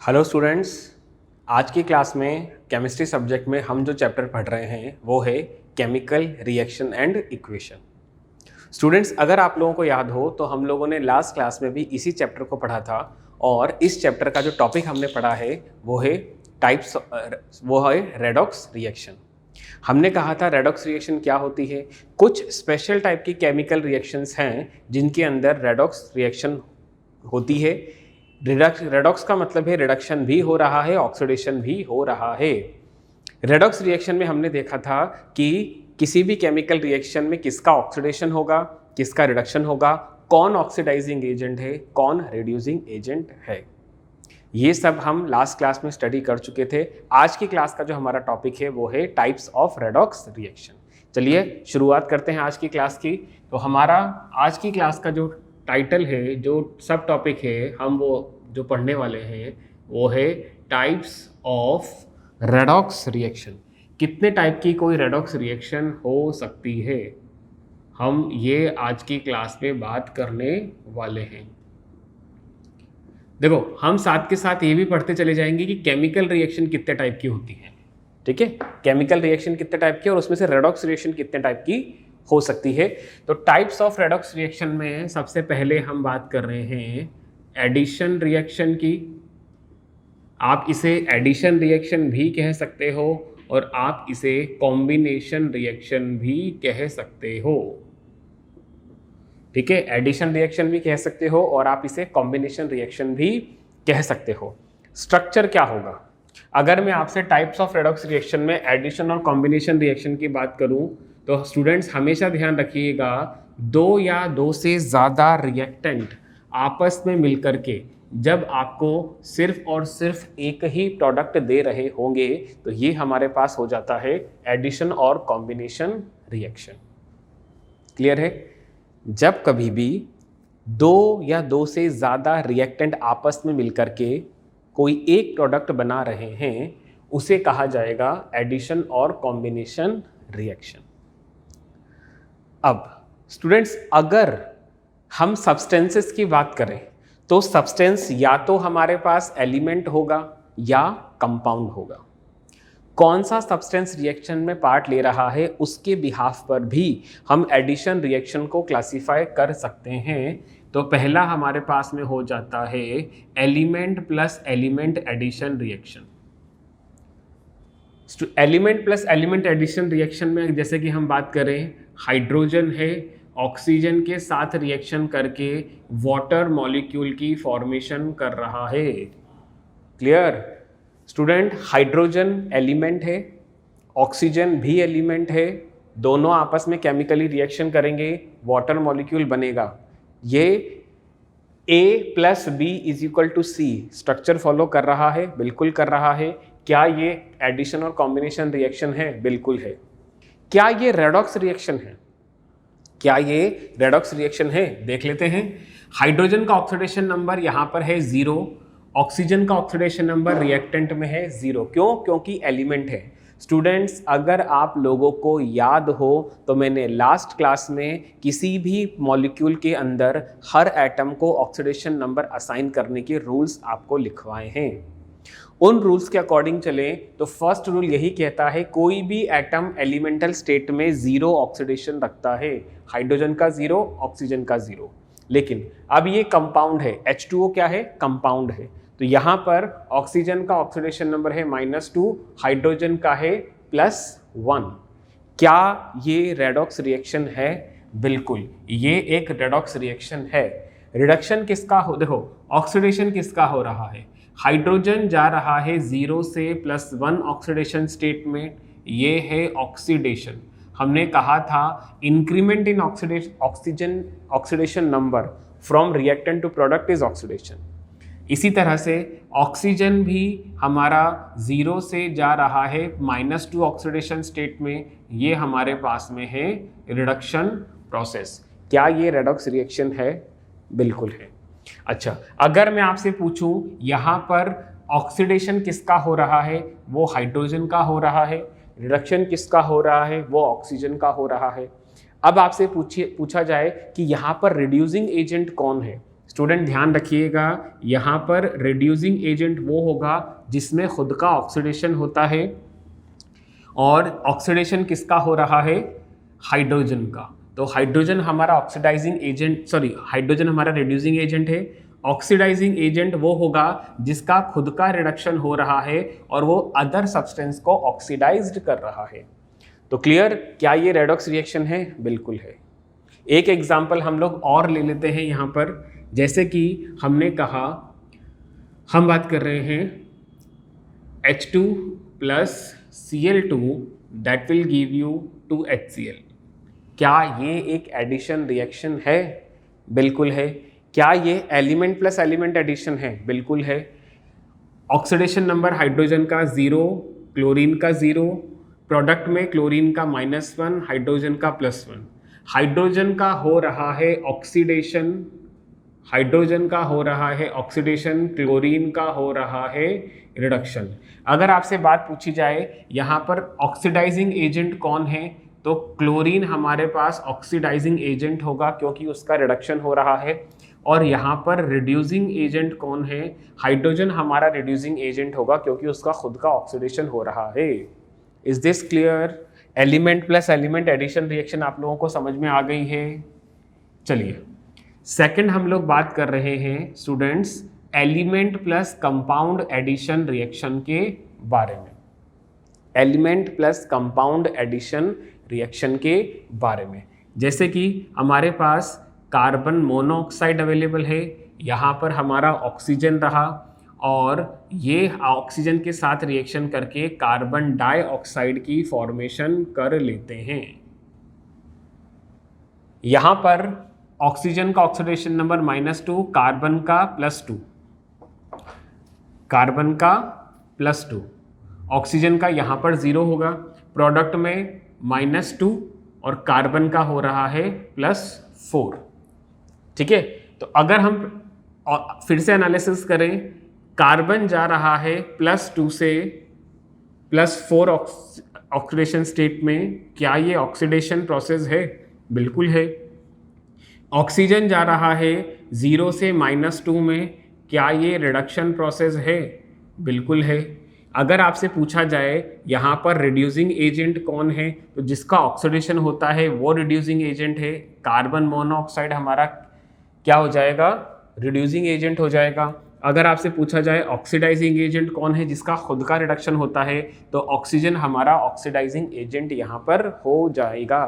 Hello students. आज की class में केमिस्ट्री सब्जेक्ट में हम जो चैप्टर पढ़ रहे हैं वो है chemical reaction and equation. Students, अगर आप लोगों को याद हो तो हम लोगों ने लास्ट क्लास में भी इसी चैप्टर को पढ़ा था और इस चैप्टर का जो टॉपिक हमने पढ़ा है वो है रेडॉक्स रिएक्शन। हमने कहा था रेडॉक्स रिएक्शन क्या होती है। कुछ स्पेशल टाइप की केमिकल रिएक्शंस हैं जिनके अंदर रेडॉक्स रिएक्शन होती है। रेडॉक्स का मतलब है रिडक्शन भी हो रहा है, ऑक्सीडेशन भी हो रहा है। रेडॉक्स रिएक्शन में हमने देखा था कि किसी भी केमिकल रिएक्शन में किसका ऑक्सीडेशन होगा, किसका रिडक्शन होगा, कौन ऑक्सीडाइजिंग एजेंट है, कौन रिड्यूसिंग एजेंट है। ये सब हम लास्ट क्लास में स्टडी कर चुके थे। आज की क्लास का जो हमारा टॉपिक है वो है टाइप्स ऑफ रेडॉक्स रिएक्शन। चलिए शुरुआत करते हैं आज की क्लास की। तो हमारा आज की क्लास का जो टाइटल है, जो सब टॉपिक है, हम वो जो पढ़ने वाले हैं वो है टाइप्स ऑफ रेडॉक्स रिएक्शन। कितने टाइप की कोई रेडॉक्स रिएक्शन हो सकती है, हम ये आज की क्लास में बात करने वाले हैं। देखो, हम साथ के साथ ये भी पढ़ते चले जाएंगे कि केमिकल रिएक्शन कितने टाइप की होती है। ठीक है, केमिकल रिएक्शन कितने टाइप की और उसमें से रेडॉक्स रिएक्शन कितने टाइप की हो सकती है। तो टाइप्स ऑफ रेडॉक्स रिएक्शन में सबसे पहले हम बात कर रहे हैं एडिशन रिएक्शन की। आप इसे एडिशन रिएक्शन भी कह सकते हो और आप इसे कॉम्बिनेशन रिएक्शन भी कह सकते हो। ठीक है, एडिशन रिएक्शन भी कह सकते हो और आप इसे कॉम्बिनेशन रिएक्शन भी कह सकते हो। स्ट्रक्चर क्या होगा? अगर मैं आपसे टाइप्स ऑफ रेडॉक्स रिएक्शन में एडिशन और कॉम्बिनेशन रिएक्शन की बात करूं तो स्टूडेंट्स हमेशा ध्यान रखिएगा, दो या दो से ज़्यादा रिएक्टेंट आपस में मिलकर के जब आपको सिर्फ और सिर्फ एक ही प्रोडक्ट दे रहे होंगे तो ये हमारे पास हो जाता है एडिशन और कॉम्बिनेशन रिएक्शन। क्लियर है? जब कभी भी दो या दो से ज़्यादा रिएक्टेंट आपस में मिलकर के कोई एक प्रोडक्ट बना रहे हैं उसे कहा जाएगा एडिशन और कॉम्बिनेशन रिएक्शन। अब स्टूडेंट्स, अगर हम सब्सटेंसेस की बात करें तो सब्सटेंस या तो हमारे पास एलिमेंट होगा या कंपाउंड होगा। कौन सा सब्सटेंस रिएक्शन में पार्ट ले रहा है उसके बिहाफ पर भी हम एडिशन रिएक्शन को क्लासिफाई कर सकते हैं। तो पहला हमारे पास में हो जाता है element plus element addition reaction. Element plus element addition reaction में जैसे कि हम बात करें, हाइड्रोजन है, ऑक्सीजन के साथ रिएक्शन करके वाटर मॉलिक्यूल की फॉर्मेशन कर रहा है। Clear student? हाइड्रोजन एलिमेंट है, ऑक्सीजन भी एलिमेंट है, दोनों आपस में केमिकली रिएक्शन करेंगे, वाटर मॉलिक्यूल बनेगा। ये A plus B is equal to C structure follow कर रहा है, बिल्कुल कर रहा है। क्या ये एडिशन और कॉम्बिनेशन रिएक्शन है? बिल्कुल है। क्या ये रेडॉक्स रिएक्शन है? क्या ये रेडॉक्स रिएक्शन है? देख लेते हैं। हाइड्रोजन का ऑक्सीडेशन नंबर यहाँ पर है 0, ऑक्सीजन का ऑक्सीडेशन नंबर रिएक्टेंट में है 0। क्यों? क्योंकि एलिमेंट है। स्टूडेंट्स, अगर आप लोगों को याद हो तो मैंने लास्ट क्लास में किसी भी मॉलिक्यूल के अंदर हर एटम को ऑक्सीडेशन नंबर असाइन करने के रूल्स आपको लिखवाए हैं। उन रूल्स के अकॉर्डिंग चलें तो फर्स्ट रूल यही कहता है कोई भी एटम एलिमेंटल स्टेट में 0 ऑक्सीडेशन रखता है। हाइड्रोजन का 0, ऑक्सीजन का 0। लेकिन अब ये कंपाउंड है, H2O क्या है? कंपाउंड है। तो यहाँ पर ऑक्सीजन का ऑक्सीडेशन नंबर है -2, हाइड्रोजन का है +1। क्या ये रेडॉक्स रिएक्शन है? बिल्कुल, ये एक रेडॉक्स रिएक्शन है। रिडक्शन किसका हो? देखो, ऑक्सीडेशन किसका हो रहा है? हाइड्रोजन जा रहा है 0 से +1 ऑक्सीडेशन स्टेट में, ये है ऑक्सीडेशन। हमने कहा था increment in oxygen oxidation number from reactant to product is oxidation. इसी तरह से ऑक्सीजन भी हमारा 0 से जा रहा है -2 ऑक्सीडेशन स्टेट में, ये हमारे पास में है रिडक्शन प्रोसेस। क्या ये रेडॉक्स रिएक्शन है? बिल्कुल है। अच्छा, अगर मैं आपसे पूछूं यहाँ पर ऑक्सीडेशन किसका हो रहा है? वो हाइड्रोजन का हो रहा है। रिडक्शन किसका हो रहा है? वो ऑक्सीजन का हो रहा है। अब आपसे पूछा जाए कि यहाँ पर रिड्यूसिंग एजेंट कौन है? स्टूडेंट ध्यान रखिएगा, यहाँ पर रिड्यूसिंग एजेंट वो होगा जिसमें खुद का ऑक्सीडेशन होता है, और ऑक्सीडेशन किसका हो रहा है? हाइड्रोजन का। तो हाइड्रोजन हमारा ऑक्सीडाइजिंग एजेंट, सॉरी हाइड्रोजन हमारा रिड्यूसिंग एजेंट है। ऑक्सीडाइजिंग एजेंट वो होगा जिसका खुद का रिडक्शन हो रहा है और वो अदर सब्सटेंस को ऑक्सीडाइज्ड कर रहा है। तो क्लियर, क्या ये रेडॉक्स रिएक्शन है? बिल्कुल है। एक एग्जाम्पल हम लोग और ले लेते हैं यहाँ पर, जैसे कि हमने कहा हम बात कर रहे हैं H2 plus Cl2 that will give you 2HCl। क्या ये एक एडिशन रिएक्शन है? बिल्कुल है। क्या ये एलिमेंट प्लस एलिमेंट एडिशन है? बिल्कुल है। ऑक्सीडेशन नंबर हाइड्रोजन का 0, क्लोरीन का 0, प्रोडक्ट में क्लोरीन का -1, हाइड्रोजन का +1। हाइड्रोजन का हो रहा है ऑक्सीडेशन, हाइड्रोजन का हो रहा है ऑक्सीडेशन, क्लोरीन का हो रहा है रिडक्शन। अगर आपसे बात पूछी जाए यहाँ पर ऑक्सीडाइजिंग एजेंट कौन है, तो क्लोरीन हमारे पास ऑक्सीडाइजिंग एजेंट होगा क्योंकि उसका रिडक्शन हो रहा है। और यहाँ पर रिड्यूसिंग एजेंट कौन है? हाइड्रोजन हमारा रिड्यूसिंग एजेंट होगा क्योंकि उसका खुद का ऑक्सीडेशन हो रहा है। Is this clear? Element plus element addition reaction आप लोगों को समझ में आ गई है? चलिए, सेकंड हम लोग बात कर रहे हैं students element plus compound addition reaction के बारे में। Element plus compound addition reaction के बारे में, जैसे कि हमारे पास कार्बन मोनोऑक्साइड अवेलेबल है, यहाँ पर हमारा ऑक्सीजन रहा और ये ऑक्सीजन के साथ रिएक्शन करके कार्बन डाइऑक्साइड की फॉर्मेशन कर लेते हैं। यहाँ पर ऑक्सीजन का ऑक्सीडेशन नंबर -2, कार्बन का +2, कार्बन का +2, ऑक्सीजन का यहाँ पर 0 होगा। प्रोडक्ट में -2 और कार्बन का हो रहा है +4। ठीक है, तो अगर हम फिर से एनालिसिस करें, कार्बन जा रहा है +2 से +4 ऑक्सीडेशन स्टेट में, क्या ये ऑक्सीडेशन प्रोसेस है? बिल्कुल है। ऑक्सीजन जा रहा है 0 से -2 में, क्या ये रिडक्शन प्रोसेस है? बिल्कुल है। अगर आपसे पूछा जाए यहाँ पर रिड्यूसिंग एजेंट कौन है, तो जिसका ऑक्सीडेशन होता है वो रिड्यूसिंग एजेंट है। कार्बन मोनोऑक्साइड हमारा क्या हो जाएगा? रिड्यूसिंग एजेंट हो जाएगा। अगर आपसे पूछा जाए ऑक्सीडाइजिंग एजेंट कौन है जिसका खुद का रिडक्शन होता है, तो ऑक्सीजन हमारा ऑक्सीडाइजिंग एजेंट यहाँ पर हो जाएगा।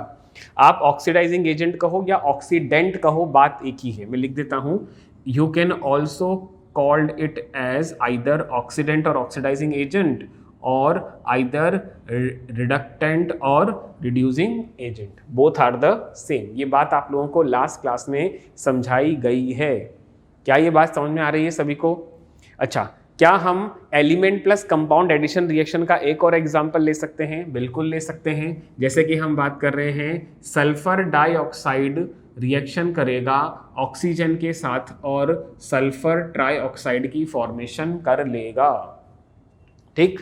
आप ऑक्सीडाइजिंग एजेंट कहो या ऑक्सीडेंट कहो, बात एक ही है। मैं लिख देता हूँ, you can also called it as either oxidant or oxidizing agent or either reductant or reducing agent, both are the same। ये बात आप लोगों को लास्ट क्लास में समझाई गई है। क्या ये बात समझ में आ रही है सभी को? अच्छा, क्या हम element plus compound addition reaction का एक और एग्जांपल ले सकते हैं? बिल्कुल ले सकते हैं। जैसे कि हम बात कर रहे हैं सल्फर डाइऑक्साइड रिएक्शन करेगा ऑक्सीजन के साथ और सल्फर ट्राइऑक्साइड की फॉर्मेशन कर लेगा। ठीक,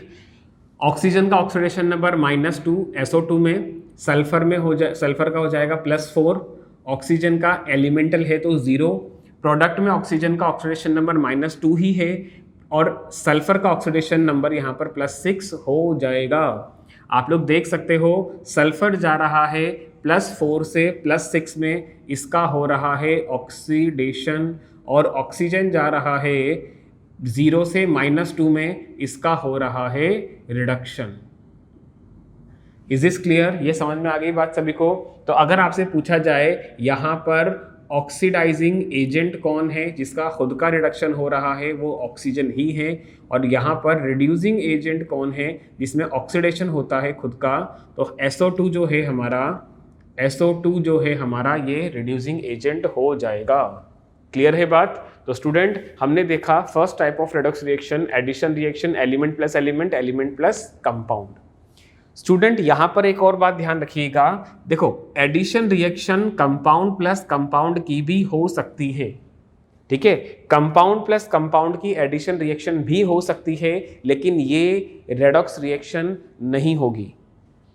ऑक्सीजन का ऑक्सीडेशन नंबर -2 SO2 में, सल्फर में सल्फर का हो जाएगा +4, ऑक्सीजन का एलिमेंटल है तो 0, प्रोडक्ट में ऑक्सीजन का ऑक्सीडेशन नंबर -2 ही है और सल्फर का ऑक्सीडेशन नंबर यहाँ पर +6 हो जाएगा। आप लोग देख सकते हो सल्फर जा रहा है +4 से +6 में, इसका हो रहा है ऑक्सीडेशन, और ऑक्सीजन जा रहा है 0 से -2 में, इसका हो रहा है रिडक्शन। Is this clear? ये समझ में आ गई बात सभी को? तो अगर आपसे पूछा जाए यहाँ पर ऑक्सीडाइजिंग एजेंट कौन है जिसका खुद का रिडक्शन हो रहा है, वो ऑक्सीजन ही है। और यहाँ पर रिड्यूसिंग एजेंट कौन है जिसमें ऑक्सीडेशन होता है खुद का, तो SO2 जो है हमारा, SO2 जो है हमारा, ये रिड्यूसिंग एजेंट हो जाएगा। क्लियर है बात? तो स्टूडेंट, हमने देखा first type of redox reaction, addition reaction, element plus element, element plus compound. Student, यहाँ पर एक और बात ध्यान रखिएगा, देखो addition reaction compound plus compound की भी हो सकती है। ठीक है, कंपाउंड प्लस कंपाउंड की एडिशन रिएक्शन भी हो सकती है, लेकिन ये रेडॉक्स रिएक्शन नहीं होगी।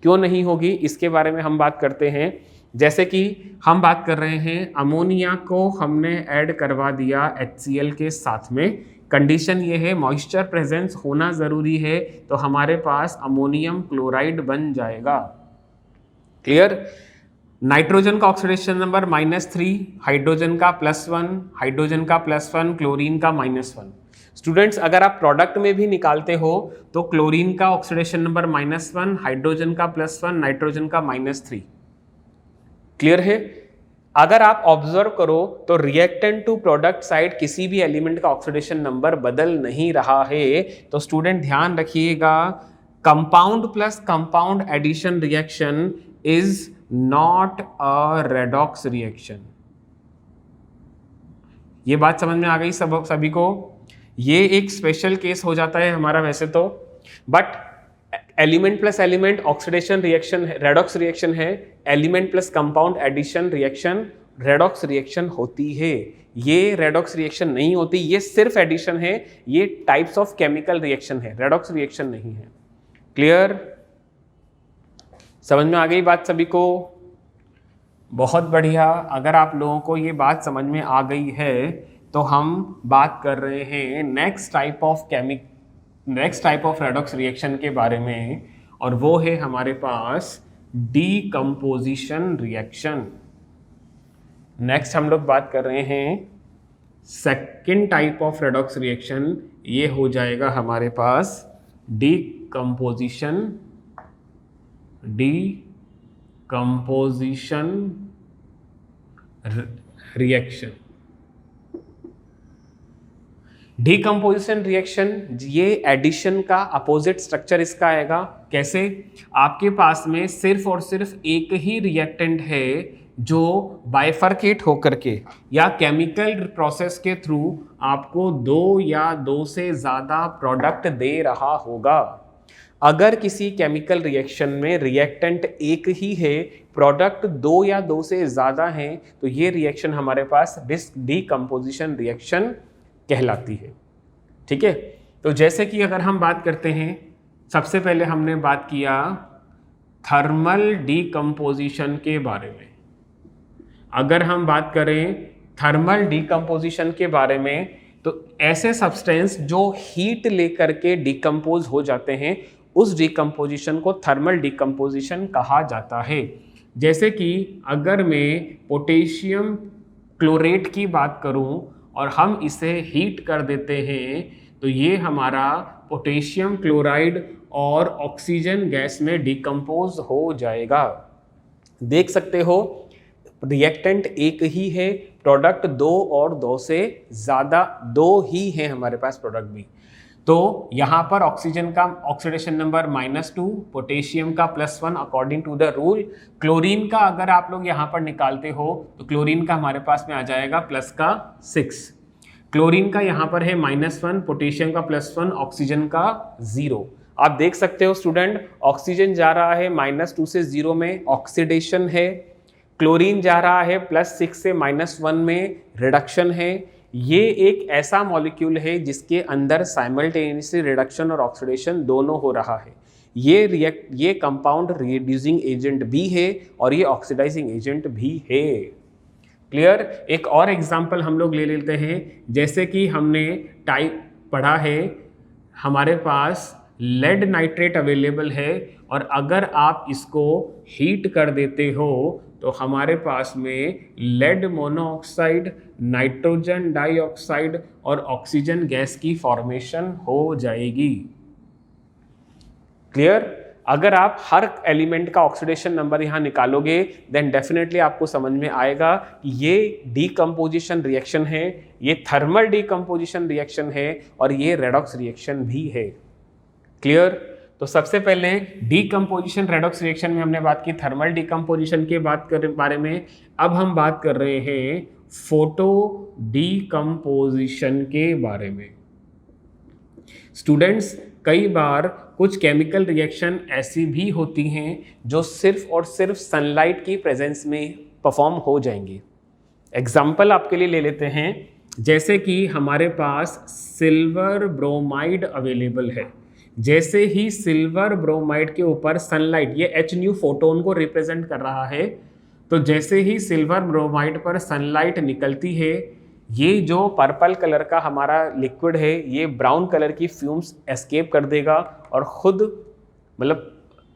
क्यों नहीं होगी, इसके बारे में हम बात करते हैं। जैसे कि हम बात कर रहे हैं अमोनिया को हमने ऐड करवा दिया HCl के साथ में, कंडीशन ये है मॉइस्चर प्रेजेंस होना ज़रूरी है, तो हमारे पास अमोनियम क्लोराइड बन जाएगा। क्लियर? नाइट्रोजन का ऑक्सीडेशन नंबर -3, हाइड्रोजन का +1, हाइड्रोजन का +1, क्लोरीन का -1। स्टूडेंट्स अगर आप प्रोडक्ट में भी निकालते हो तो क्लोरीन का ऑक्सीडेशन नंबर -1, हाइड्रोजन का +1, नाइट्रोजन का -3। क्लियर है? अगर आप ऑब्जर्व करो तो रिएक्टेंट टू प्रोडक्ट साइड किसी भी एलिमेंट का ऑक्सीडेशन नंबर बदल नहीं रहा है। तो स्टूडेंट ध्यान रखिएगा, compound plus compound addition reaction is not a redox reaction. ये बात समझ में आ गई सभी को? ये एक स्पेशल केस हो जाता है हमारा वैसे तो, but element plus element oxidation reaction redox reaction है, element plus compound addition reaction redox reaction होती है। ये रेडॉक्स रिएक्शन नहीं होती, ये सिर्फ एडिशन है, ये टाइप्स ऑफ केमिकल रिएक्शन है, रेडॉक्स रिएक्शन नहीं है। क्लियर? समझ में आ गई बात सभी को? बहुत बढ़िया। अगर आप लोगों को ये बात समझ में आ गई है तो हम बात कर रहे हैं next type of redox reaction के बारे में, और वो है हमारे पास डीकम्पोजिशन रिएक्शन। नेक्स्ट हम लोग बात कर रहे हैं second type of redox reaction, ये हो जाएगा हमारे पास डीकम्पोजिशन रिएक्शन। डीकम्पोजिशन रिएक्शन, ये एडिशन का अपोजिट स्ट्रक्चर इसका आएगा। कैसे? आपके पास में सिर्फ और सिर्फ एक ही रिएक्टेंट है जो बाइफरकेट होकर के या केमिकल प्रोसेस के थ्रू आपको 2 या 2 से ज़्यादा प्रोडक्ट दे रहा होगा। अगर किसी केमिकल रिएक्शन में रिएक्टेंट एक ही है, प्रोडक्ट 2 या 2 से ज़्यादा हैं, तो ये रिएक्शन हमारे पास डीकम्पोजिशन रिएक्शन कहलाती है। ठीक है? तो जैसे कि अगर हम बात करते हैं, सबसे पहले हमने बात किया थर्मल डीकम्पोजिशन के बारे में। अगर हम बात करें थर्मल डीकम्पोजिशन के बारे में, तो ऐसे सब्सटेंस जो हीट लेकर के डीकम्पोज हो जाते हैं, उस डीकम्पोजिशन को थर्मल डीकम्पोजिशन कहा जाता है। जैसे कि अगर मैं पोटेशियम क्लोरेट की बात करूं और हम इसे हीट कर देते हैं, तो ये हमारा पोटेशियम क्लोराइड और ऑक्सीजन गैस में डीकम्पोज हो जाएगा। देख सकते हो रिएक्टेंट एक ही है, प्रोडक्ट 2 और 2 से ज़्यादा, 2 ही है हमारे पास प्रोडक्ट भी। तो यहाँ पर ऑक्सीजन का ऑक्सीडेशन नंबर -2, पोटेशियम का +1 according to the rule. Chlorine का अगर आप लोग यहाँ पर निकालते हो तो क्लोरीन का हमारे पास में आ जाएगा +6। क्लोरीन का यहाँ पर है -1, पोटेशियम का +1, ऑक्सीजन का 0। आप देख सकते हो स्टूडेंट, ऑक्सीजन जा रहा है -2 से 0 में, ऑक्सीडेशन है। क्लोरीन जा रहा है +6 से -1 में, रिडक्शन है। ये एक ऐसा मॉलिक्यूल है जिसके अंदर साइमल्टेनियसली रिडक्शन और ऑक्सीडेशन दोनों हो रहा है। ये कंपाउंड रिड्यूसिंग एजेंट भी है और ये ऑक्सीडाइजिंग एजेंट भी है। क्लियर? एक और एग्जांपल हम लोग ले लेते हैं। जैसे कि हमने टाइप पढ़ा है, हमारे पास लेड नाइट्रेट अवेलेबल है और अगर आप इसको हीट कर देते हो तो हमारे पास में लेड मोनोऑक्साइड, नाइट्रोजन डाइऑक्साइड और ऑक्सीजन गैस की फॉर्मेशन हो जाएगी। क्लियर? अगर आप हर एलिमेंट का ऑक्सीडेशन नंबर यहाँ निकालोगे देन डेफिनेटली आपको समझ में आएगा कि ये डीकम्पोजिशन रिएक्शन है, ये थर्मल डीकम्पोजिशन रिएक्शन है और ये रेडॉक्स रिएक्शन भी है। क्लियर? तो सबसे पहले डीकम्पोजिशन रेडॉक्स रिएक्शन में हमने बात की थर्मल डीकम्पोजिशन के बारे में। अब हम बात कर रहे हैं फोटो डीकम्पोजिशन के बारे में। स्टूडेंट्स, कई बार कुछ केमिकल रिएक्शन ऐसी भी होती हैं जो सिर्फ और सिर्फ सनलाइट की प्रेजेंस में परफॉर्म हो जाएंगी। एग्जाम्पल आपके लिए ले लेते हैं, जैसे कि हमारे पास सिल्वर ब्रोमाइड अवेलेबल है। जैसे ही सिल्वर ब्रोमाइड के ऊपर सनलाइट, ये H nu फोटोन को रिप्रेजेंट कर रहा है, तो जैसे ही सिल्वर ब्रोमाइड पर सनलाइट निकलती है, ये जो पर्पल कलर का हमारा लिक्विड है ये ब्राउन कलर की फ्यूम्स एस्केप कर देगा और खुद मतलब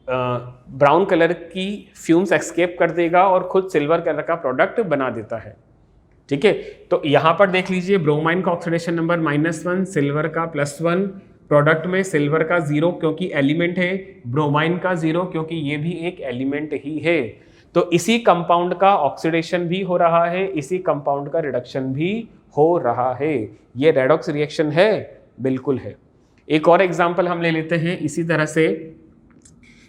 ब्राउन कलर की फ्यूम्स एस्केप कर देगा और खुद सिल्वर कलर का प्रोडक्ट बना देता है। ठीक है, तो यहाँ पर देख लीजिए ब्रोमाइन का ऑक्सीडेशन नंबर -1, सिल्वर का +1, प्रोडक्ट में सिल्वर का 0 क्योंकि एलिमेंट है, ब्रोमाइन का 0 क्योंकि ये भी एक एलिमेंट ही है। तो इसी कंपाउंड का ऑक्सीडेशन भी हो रहा है, इसी कंपाउंड का रिडक्शन भी हो रहा है। ये रेडॉक्स रिएक्शन है, बिल्कुल है। एक और एग्जांपल हम ले लेते हैं इसी तरह से।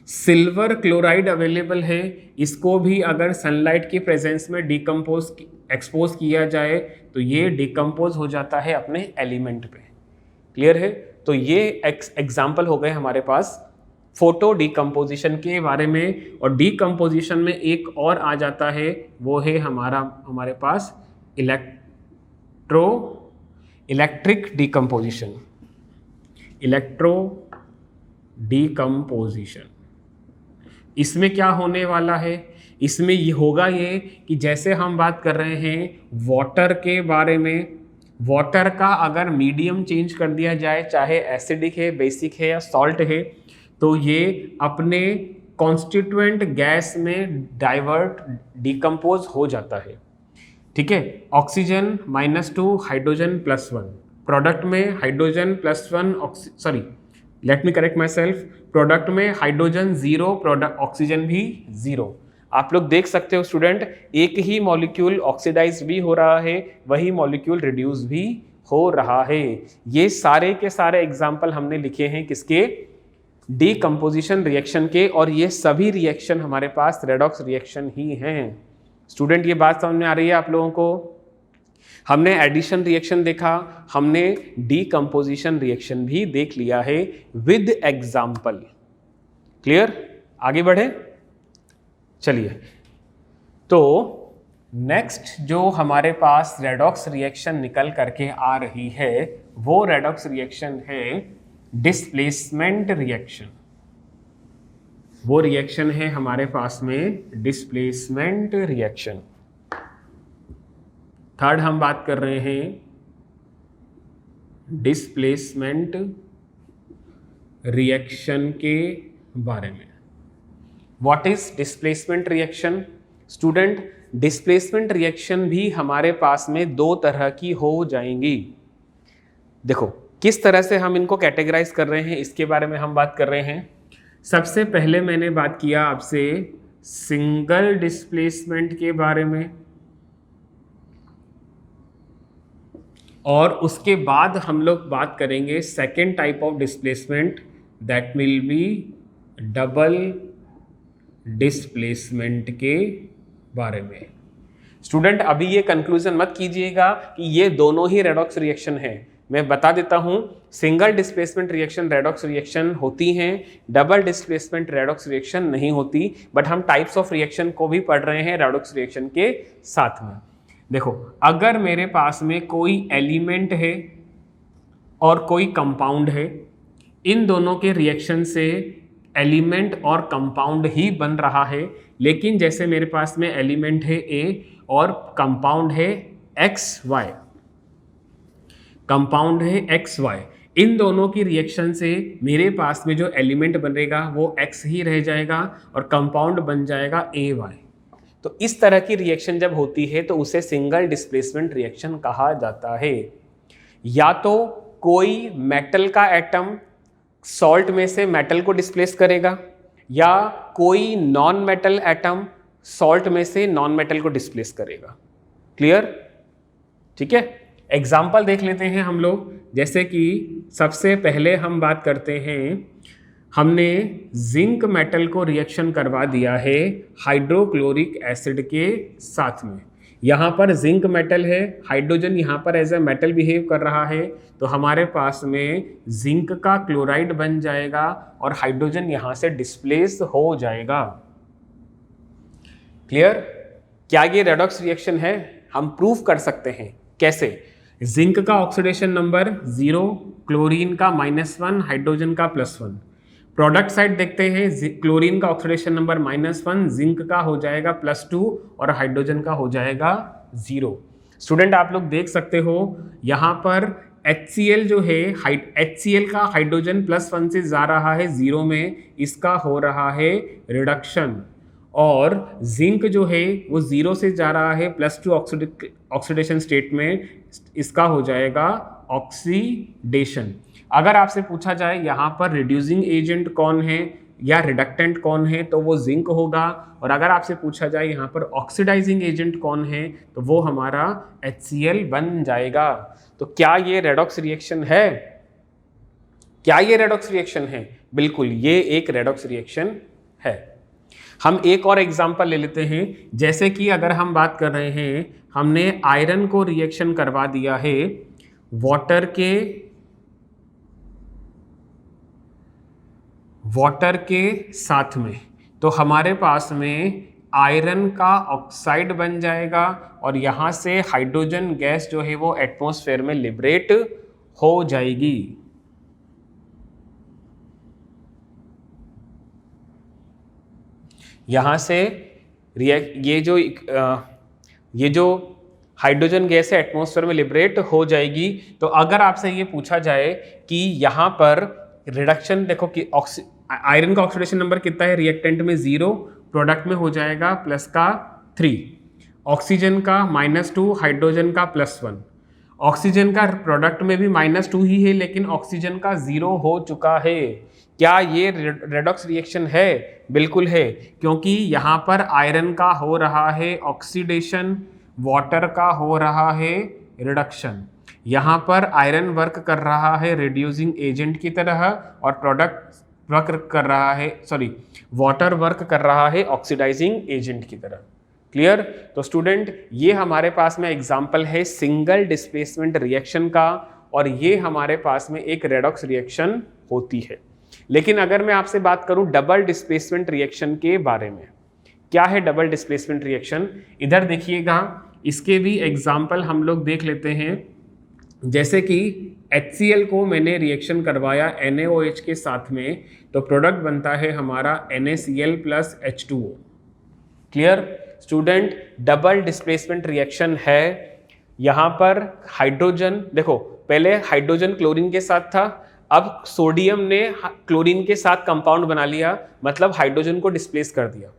सिल्वर क्लोराइड अवेलेबल है, इसको भी अगर सनलाइट की प्रेजेंस में एक्सपोज किया जाए तो ये डिकम्पोज हो जाता है अपने एलिमेंट पे। क्लियर है? तो ये एग्जाम्पल हो गए हमारे पास फोटो डिकम्पोजिशन के बारे में। और डिकम्पोजिशन में एक और आ जाता है, वो है हमारे पास इलेक्ट्रिक डिकम्पोजिशन। इलेक्ट्रो डिकम्पोजिशन, इसमें क्या होने वाला है? इसमें ये होगा ये कि जैसे हम बात कर रहे हैं वाटर के बारे में, वाटर का अगर मीडियम चेंज कर दिया जाए, चाहे एसिडिक है, बेसिक है या सॉल्ट है, तो ये अपने कॉन्स्टिट्यूएंट गैस में डिकम्पोज हो जाता है। ठीक है, ऑक्सीजन -2 हाइड्रोजन +1, प्रोडक्ट में hydrogen +1 late me correct my self, product में हाइड्रोजन 0, प्रोडक्ट ऑक्सीजन भी 0। आप लोग देख सकते हो स्टूडेंट, एक ही मॉलिक्यूल ऑक्सीडाइज भी हो रहा है, वही मॉलिक्यूल रिड्यूस भी हो रहा है। ये सारे के सारे एग्जाम्पल हमने लिखे हैं किसके? डीकम्पोजिशन रिएक्शन के, और ये सभी रिएक्शन हमारे पास रेडॉक्स रिएक्शन ही हैं। स्टूडेंट ये बात समझ में आ रही है आप लोगों को? हमने एडिशन रिएक्शन देखा, हमने डीकम्पोजिशन रिएक्शन भी देख लिया है विद एग्जाम्पल। क्लियर? आगे बढ़े, चलिए। तो नेक्स्ट जो हमारे पास रेडॉक्स रिएक्शन निकल करके आ रही है वो रेडॉक्स रिएक्शन है डिस्प्लेसमेंट रिएक्शन। वो रिएक्शन है हमारे पास में डिस्प्लेसमेंट रिएक्शन। थर्ड हम बात कर रहे हैं डिस्प्लेसमेंट रिएक्शन के बारे में। What is displacement reaction? Student, displacement reaction भी हमारे पास में दो तरह की हो जाएंगी। देखो किस तरह से हम इनको कैटेगराइज कर रहे हैं, इसके बारे में हम बात कर रहे हैं। सबसे पहले मैंने बात किया आपसे सिंगल डिस्प्लेसमेंट के बारे में, और उसके बाद हम लोग बात करेंगे second type of displacement, that will be double displacement के बारे में। स्टूडेंट अभी ये कंक्लूजन मत कीजिएगा कि ये दोनों ही रेडॉक्स रिएक्शन है। मैं बता देता हूं, single displacement reaction redox reaction होती हैं, डबल डिस्प्लेसमेंट रेडॉक्स रिएक्शन नहीं होती। बट हम टाइप्स ऑफ रिएक्शन को भी पढ़ रहे हैं रेडॉक्स रिएक्शन के साथ में। देखो, अगर मेरे पास में कोई एलिमेंट है और कोई कंपाउंड है, इन दोनों के रिएक्शन से एलिमेंट और कंपाउंड ही बन रहा है। लेकिन जैसे मेरे पास में एलिमेंट है A और कंपाउंड है XY, कंपाउंड है XY, इन दोनों की रिएक्शन से मेरे पास में जो एलिमेंट बनेगा वो X ही रह जाएगा और कंपाउंड बन जाएगा AY। तो इस तरह की रिएक्शन जब होती है तो उसे सिंगल डिस्प्लेसमेंट रिएक्शन कहा जाता है। या तो कोई मेटल का एटम सॉल्ट में से मेटल को डिस्प्लेस करेगा, या कोई नॉन मेटल एटम सॉल्ट में से नॉन मेटल को डिस्प्लेस करेगा। क्लियर? ठीक है, एग्जाम्पल देख लेते हैं हम लोग। जैसे कि सबसे पहले हम बात करते हैं, हमने जिंक मेटल को रिएक्शन करवा दिया है हाइड्रोक्लोरिक एसिड के साथ में। यहाँ पर जिंक मेटल है, हाइड्रोजन यहाँ पर एज ए मेटल बिहेव कर रहा है, तो हमारे पास में जिंक का क्लोराइड बन जाएगा और हाइड्रोजन यहाँ से डिस्प्लेस हो जाएगा। क्लियर? क्या ये रेडॉक्स रिएक्शन है? हम प्रूफ कर सकते हैं। कैसे? जिंक का ऑक्सीडेशन नंबर 0, क्लोरीन का -1, हाइड्रोजन का +1। प्रोडक्ट साइड देखते हैं, क्लोरीन का ऑक्सीडेशन नंबर -1, जिंक का हो जाएगा +2 और हाइड्रोजन का हो जाएगा 0। स्टूडेंट आप लोग देख सकते हो यहाँ पर HCl जो है, HCl का हाइड्रोजन +1 से जा रहा है 0 में, इसका हो रहा है रिडक्शन, और जिंक जो है वो 0 से जा रहा है +2 ऑक्सीडेशन स्टेट में, इसका हो जाएगा ऑक्सीडेशन। अगर आपसे पूछा जाए यहाँ पर रिड्यूसिंग एजेंट कौन है या रिडक्टेंट कौन है, तो वो जिंक होगा, और अगर आपसे पूछा जाए यहाँ पर ऑक्सीडाइजिंग एजेंट कौन है, तो वो हमारा HCl बन जाएगा। तो क्या ये रेडॉक्स रिएक्शन है? क्या ये रेडॉक्स रिएक्शन है? बिल्कुल, ये एक रेडॉक्स रिएक्शन है। हम एक और एग्जांपल ले लेते हैं, जैसे कि अगर हम बात कर रहे हैं, हमने आयरन को रिएक्शन करवा दिया है वाटर के साथ में, तो हमारे पास में आयरन का ऑक्साइड बन जाएगा, और यहाँ से हाइड्रोजन गैस जो है वो एटमॉस्फेयर में लिबरेट हो जाएगी। यहाँ से ये जो हाइड्रोजन गैस है एटमॉस्फेयर में लिबरेट हो जाएगी। तो अगर आपसे ये पूछा जाए कि यहाँ पर रिडक्शन देखो कि आयरन का ऑक्सीडेशन नंबर कितना है, रिएक्टेंट में 0, प्रोडक्ट में हो जाएगा +3, ऑक्सीजन का -2, हाइड्रोजन का +1, ऑक्सीजन का प्रोडक्ट में भी -2 ही है, लेकिन ऑक्सीजन का 0 हो चुका है। क्या ये रेडॉक्स रिएक्शन है? बिल्कुल है, क्योंकि यहाँ पर आयरन का हो रहा है ऑक्सीडेशन, वाटर का हो रहा है रिडक्शन। यहाँ पर आयरन वर्क कर रहा है रिड्यूसिंग एजेंट की तरह, और प्रोडक्ट वर्क कर रहा है, वाटर वर्क कर रहा है ऑक्सीडाइजिंग एजेंट की तरह। क्लियर? तो स्टूडेंट ये हमारे पास में एग्जाम्पल है सिंगल डिस्प्लेसमेंट रिएक्शन का, और ये हमारे पास में एक रेडॉक्स रिएक्शन होती है। लेकिन अगर मैं आपसे बात करूं डबल डिस्प्लेसमेंट रिएक्शन के बारे में, क्या है डबल डिस्प्लेसमेंट रिएक्शन? इधर देखिएगा, इसके भी एग्जाम्पल हम लोग देख लेते हैं। जैसे कि HCl को मैंने रिएक्शन करवाया NaOH के साथ में, तो प्रोडक्ट बनता है हमारा NaCl + H2O। Clear student? Double displacement reaction है। यहाँ पर हाइड्रोजन देखो, पहले हाइड्रोजन क्लोरीन के साथ था, अब सोडियम ने क्लोरीन के साथ कंपाउंड बना लिया, मतलब हाइड्रोजन को डिस्प्लेस कर दिया।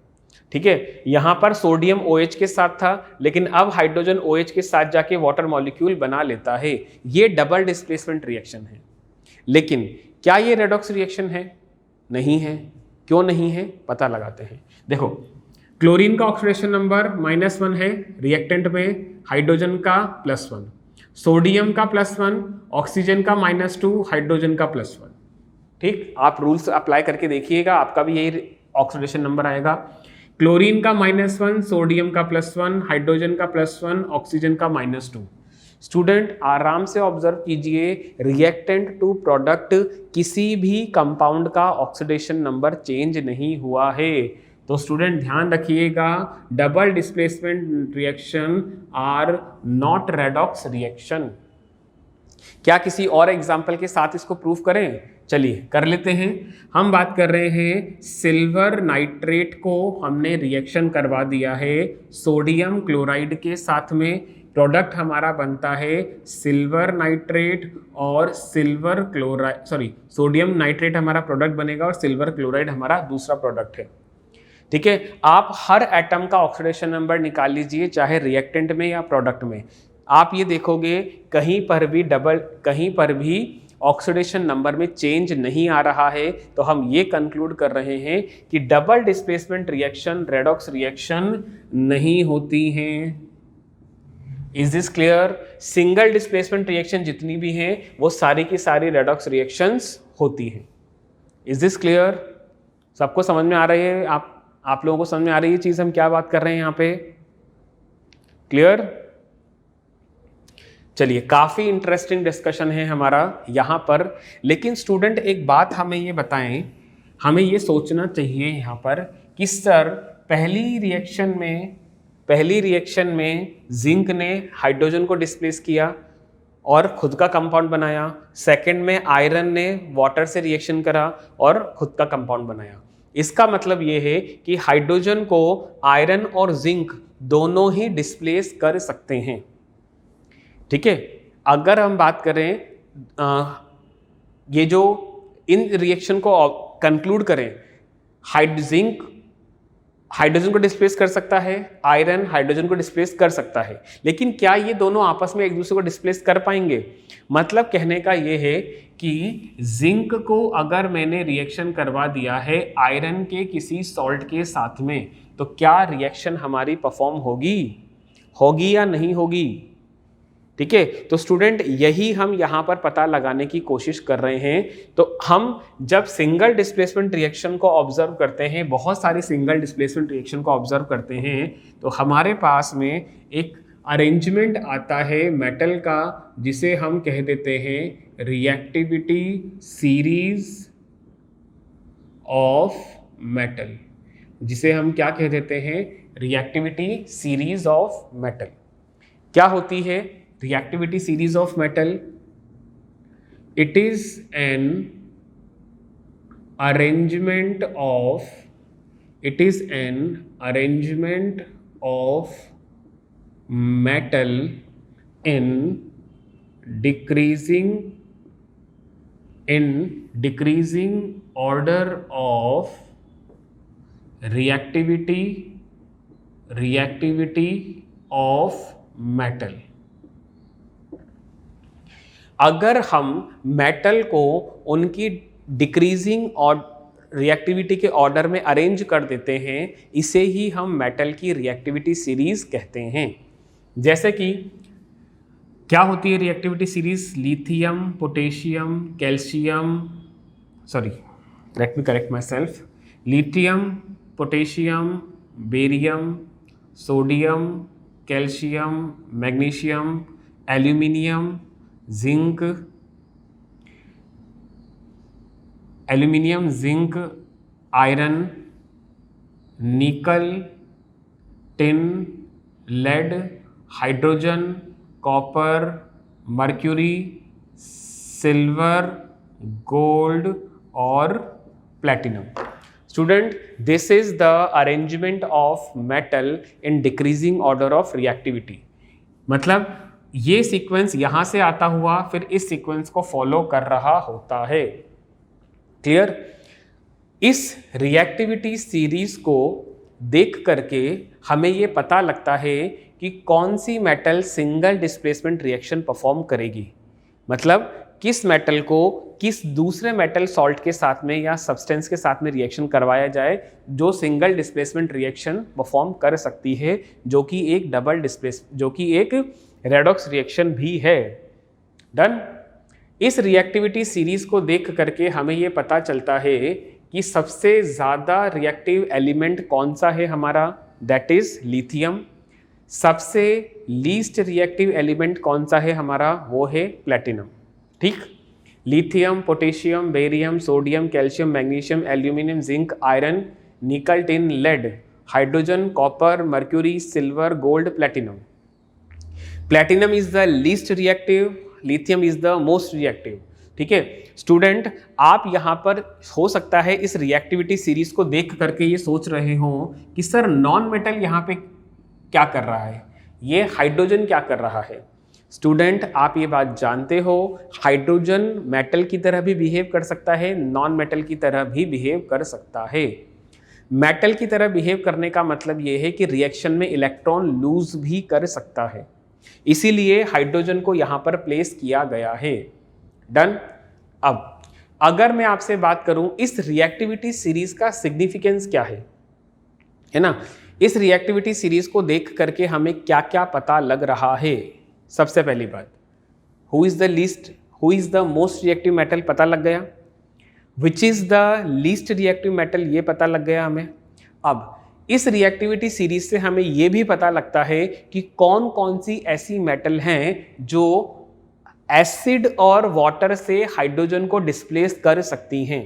ठीक है, यहाँ पर सोडियम OH के साथ था, लेकिन अब हाइड्रोजन OH के साथ जाके वाटर मॉलिक्यूल बना लेता है। ये डबल डिस्प्लेसमेंट रिएक्शन है। लेकिन क्या ये रेडॉक्स रिएक्शन है? नहीं है। क्यों नहीं है? पता लगाते हैं। देखो, क्लोरीन का ऑक्सीडेशन नंबर -1 है रिएक्टेंट में, हाइड्रोजन का +1, सोडियम का +1, ऑक्सीजन का -2, हाइड्रोजन का +1। ठीक, आप रूल्स अप्लाई करके देखिएगा, आपका भी यही ऑक्सीडेशन नंबर आएगा। क्लोरीन का -1, सोडियम का +1, हाइड्रोजन का +1, ऑक्सीजन का -2। स्टूडेंट आराम से ऑब्जर्व कीजिए, रिएक्टेंट टू प्रोडक्ट किसी भी कंपाउंड का ऑक्सीडेशन नंबर चेंज नहीं हुआ है। तो स्टूडेंट ध्यान रखिएगा, double displacement reaction are not redox reaction. क्या किसी और एग्जाम्पल के साथ इसको प्रूफ करें? चलिए कर लेते हैं। हम बात कर रहे हैं सिल्वर नाइट्रेट को हमने रिएक्शन करवा दिया है सोडियम क्लोराइड के साथ में, प्रोडक्ट हमारा बनता है सिल्वर नाइट्रेट और सिल्वर क्लोराइड, सोडियम नाइट्रेट हमारा प्रोडक्ट बनेगा और सिल्वर क्लोराइड हमारा दूसरा प्रोडक्ट है। ठीक है, आप हर एटम का ऑक्सीडेशन नंबर निकाल लीजिए, चाहे रिएक्टेंट में या प्रोडक्ट में। आप ये देखोगे कहीं पर भी ऑक्सीडेशन नंबर में चेंज नहीं आ रहा है। तो हम ये कंक्लूड कर रहे हैं कि double displacement reaction redox reaction नहीं होती हैं। Is this clear? Single displacement reaction जितनी भी हैं वो सारी की सारी रेडॉक्स रिएक्शंस होती हैं। Is this clear? सबको समझ में आ रही है? आप लोगों को समझ में आ रही है चीज हम क्या बात कर रहे हैं यहाँ पे? क्लियर? चलिए, काफी इंटरेस्टिंग डिस्कशन है हमारा यहाँ पर। लेकिन स्टूडेंट एक बात हमें ये बताएं, हमें ये सोचना चाहिए यहाँ पर कि सर पहली रिएक्शन में जिंक ने हाइड्रोजन को डिस्प्लेस किया, और खुद का कंपाउंड बनाया, सेकंड में आयरन ने वाटर से रिएक्शन करा और खुद का कंपाउंड बनाया। इसका मतलब ये है कि हाइड्रोजन को आयरन और जिंक दोनों ही डिस्प्लेस कर सकते हैं। ठीक है, अगर हम बात करें ये जो इन रिएक्शन को कंक्लूड करें, जिंक हाइड्रोजन को डिस्प्लेस कर सकता है, आयरन हाइड्रोजन को डिस्प्लेस कर सकता है, लेकिन क्या ये दोनों आपस में एक दूसरे को डिस्प्लेस कर पाएंगे? मतलब कहने का ये है कि जिंक को अगर मैंने रिएक्शन करवा दिया है आयरन के किसी सॉल्ट के साथ में, तो क्या रिएक्शन हमारी परफॉर्म होगी या नहीं होगी? ठीक है, तो स्टूडेंट यही हम यहाँ पर पता लगाने की कोशिश कर रहे हैं। तो हम जब सिंगल डिस्प्लेसमेंट रिएक्शन को ऑब्जर्व करते हैं, बहुत सारी सिंगल डिस्प्लेसमेंट रिएक्शन को ऑब्जर्व करते हैं, तो हमारे पास में एक अरेंजमेंट आता है मेटल का, जिसे हम कह देते हैं रिएक्टिविटी सीरीज ऑफ मेटल, जिसे हम क्या कह देते हैं? Reactivity series of metal. क्या होती है reactivity series of metal? It is an arrangement of metal in decreasing order of reactivity of metal। अगर हम मेटल को उनकी डिक्रीजिंग और रिएक्टिविटी के ऑर्डर में अरेंज कर देते हैं, इसे ही हम मेटल की रिएक्टिविटी सीरीज कहते हैं। जैसे कि क्या होती है reactivity series? Lithium, potassium, calcium, let me correct myself, lithium, potassium, barium, sodium, calcium, magnesium, aluminium, zinc, iron, nickel, tin, lead, hydrogen, copper, mercury, silver, gold और platinum. Student, this is the arrangement of metal in decreasing order of reactivity. मतलब ये sequence यहां से आता हुआ फिर इस sequence को फॉलो कर रहा होता है। क्लियर? इस रिएक्टिविटी सीरीज को देख करके हमें ये पता लगता है कि कौन सी metal single displacement reaction perform करेगी। मतलब किस मेटल को किस दूसरे मेटल सॉल्ट के साथ में या सब्सटेंस के साथ में रिएक्शन करवाया जाए जो सिंगल डिस्प्लेसमेंट रिएक्शन परफॉर्म कर सकती है, जो कि एक रेडॉक्स रिएक्शन भी है। डन? इस रिएक्टिविटी सीरीज को देख करके हमें ये पता चलता है कि सबसे ज़्यादा रिएक्टिव एलिमेंट कौन सा है हमारा, दैट इज लिथियम। सबसे लीस्ट रिएक्टिव एलिमेंट कौन सा है हमारा, वो है प्लैटिनम। ठीक? Lithium, potassium, barium, sodium, calcium, magnesium, aluminium, zinc, iron, nickel, tin, lead, hydrogen, copper, mercury, silver, gold, platinum. Platinum is the least reactive, lithium is the most reactive. ठीक है student, आप यहाँ पर हो सकता है इस रिएक्टिविटी सीरीज को देख करके ये सोच रहे हो कि सर नॉन मेटल यहाँ पे क्या कर रहा है, ये हाइड्रोजन क्या कर रहा है। स्टूडेंट, आप ये बात जानते हो, हाइड्रोजन मेटल की तरह भी बिहेव कर सकता है, नॉन मेटल की तरह भी बिहेव कर सकता है। मेटल की तरह बिहेव करने का मतलब ये है कि रिएक्शन में इलेक्ट्रॉन लूज भी कर सकता है, इसीलिए हाइड्रोजन को यहां पर प्लेस किया गया है। डन? अब अगर मैं आपसे बात करूं इस रिएक्टिविटी सीरीज का सिग्निफिकेंस क्या है ना, इस रिएक्टिविटी सीरीज को देख करके हमें क्या क्या पता लग रहा है। सबसे पहली बात, who is the most reactive metal पता लग गया, which is the least reactive metal ये पता लग गया हमें। अब इस रिएक्टिविटी सीरीज से हमें यह भी पता लगता है कि कौन कौन सी ऐसी मेटल हैं जो एसिड और वाटर से हाइड्रोजन को डिस्प्लेस कर सकती हैं।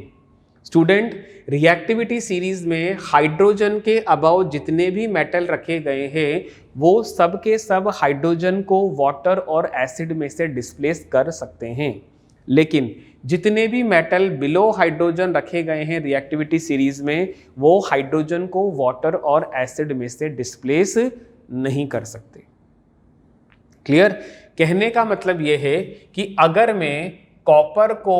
स्टूडेंट, रिएक्टिविटी सीरीज में हाइड्रोजन के अबाव जितने भी मेटल रखे गए हैं वो सब के सब हाइड्रोजन को वाटर और एसिड में से डिस्प्लेस कर सकते हैं, लेकिन जितने भी मेटल बिलो हाइड्रोजन रखे गए हैं रिएक्टिविटी सीरीज में वो हाइड्रोजन को वाटर और एसिड में से डिस्प्लेस नहीं कर सकते। क्लियर? कहने का मतलब ये है कि अगर मैं कॉपर को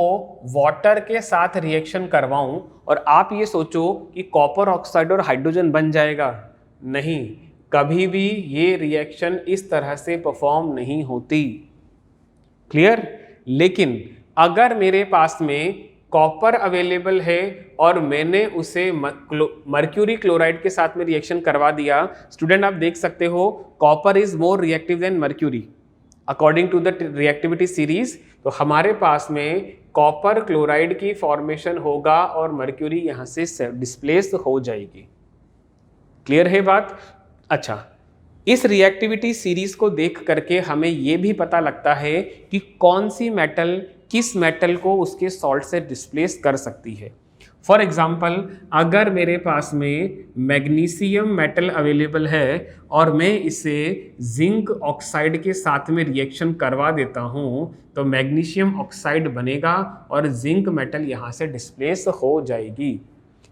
वाटर के साथ रिएक्शन करवाऊं और आप ये सोचो कि कॉपर ऑक्साइड और हाइड्रोजन बन जाएगा, नहीं, कभी भी ये रिएक्शन इस तरह से परफॉर्म नहीं होती। क्लियर? लेकिन अगर मेरे पास में कॉपर अवेलेबल है और मैंने उसे मर्क्यूरी क्लोराइड के साथ में रिएक्शन करवा दिया, स्टूडेंट आप देख सकते हो copper is more reactive than mercury according to the reactivity series. तो हमारे पास में कॉपर क्लोराइड की फॉर्मेशन होगा और मर्क्यूरी यहां से डिस्प्लेस हो जाएगी। क्लियर है बात? अच्छा, इस रिएक्टिविटी सीरीज को देख करके हमें यह भी पता लगता है कि कौन सी मेटल किस मेटल को उसके सॉल्ट से डिस्प्लेस कर सकती है। फॉर एग्जाम्पल, अगर मेरे पास में मैग्नीशियम मेटल अवेलेबल है और मैं इसे जिंक ऑक्साइड के साथ में रिएक्शन करवा देता हूं तो मैग्नीशियम ऑक्साइड बनेगा और जिंक मेटल यहां से डिस्प्लेस हो जाएगी।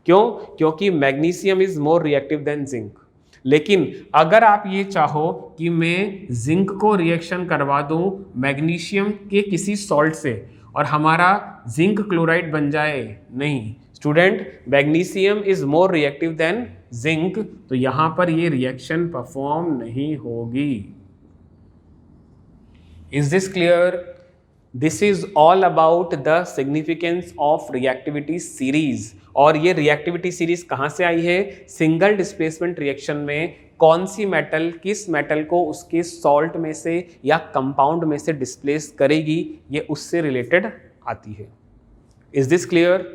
क्यों? क्योंकि magnesium is more reactive then zinc. लेकिन अगर आप ये चाहो कि मैं जिंक को रिएक्शन करवा दूं मैग्नीशियम के किसी सॉल्ट से और हमारा जिंक क्लोराइड बन जाए, नहीं student, magnesium is more reactive then zinc, तो यहां पर ये रिएक्शन परफॉर्म नहीं होगी। Is this clear? This is all about the significance of reactivity series. और ये रिएक्टिविटी सीरीज कहां से आई है? सिंगल डिस्प्लेसमेंट रिएक्शन में कौन सी मेटल किस मेटल को उसके सॉल्ट में से या कंपाउंड में से डिस्प्लेस करेगी, ये उससे रिलेटेड आती है। Is this clear?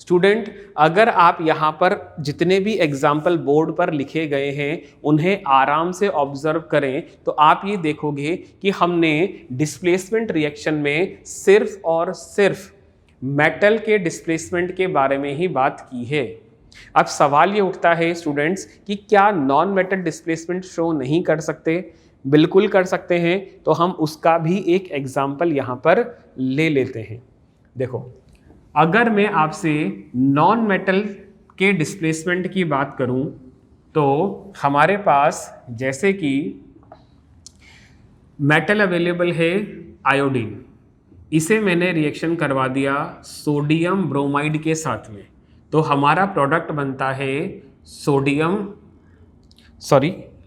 स्टूडेंट, अगर आप यहाँ पर जितने भी एग्जाम्पल बोर्ड पर लिखे गए हैं उन्हें आराम से ऑब्जर्व करें तो आप ये देखोगे कि हमने डिस्प्लेसमेंट रिएक्शन में सिर्फ और सिर्फ मेटल के डिस्प्लेसमेंट के बारे में ही बात की है। अब सवाल ये उठता है स्टूडेंट्स कि क्या नॉन मेटल डिस्प्लेसमेंट शो नहीं कर सकते? बिल्कुल कर सकते हैं। तो हम उसका भी एक एग्जाम्पल यहाँ पर ले लेते हैं। देखो, अगर मैं आपसे नॉन मेटल के डिस्प्लेसमेंट की बात करूं तो हमारे पास जैसे कि मेटल अवेलेबल है आयोडीन, इसे मैंने रिएक्शन करवा दिया सोडियम ब्रोमाइड के साथ में, तो हमारा प्रोडक्ट बनता है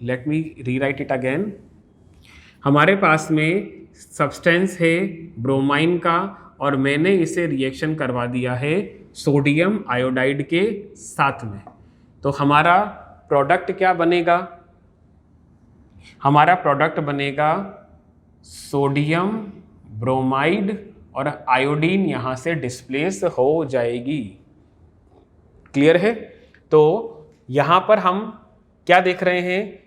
let me rewrite it again. हमारे पास में सब्सटेंस है ब्रोमाइन का और मैंने इसे रिएक्शन करवा दिया है सोडियम आयोडाइड के साथ में, तो हमारा प्रोडक्ट क्या बनेगा? हमारा प्रोडक्ट बनेगा सोडियम ब्रोमाइड और आयोडीन यहां से डिस्प्लेस हो जाएगी। क्लियर है? तो यहां पर हम क्या देख रहे हैं?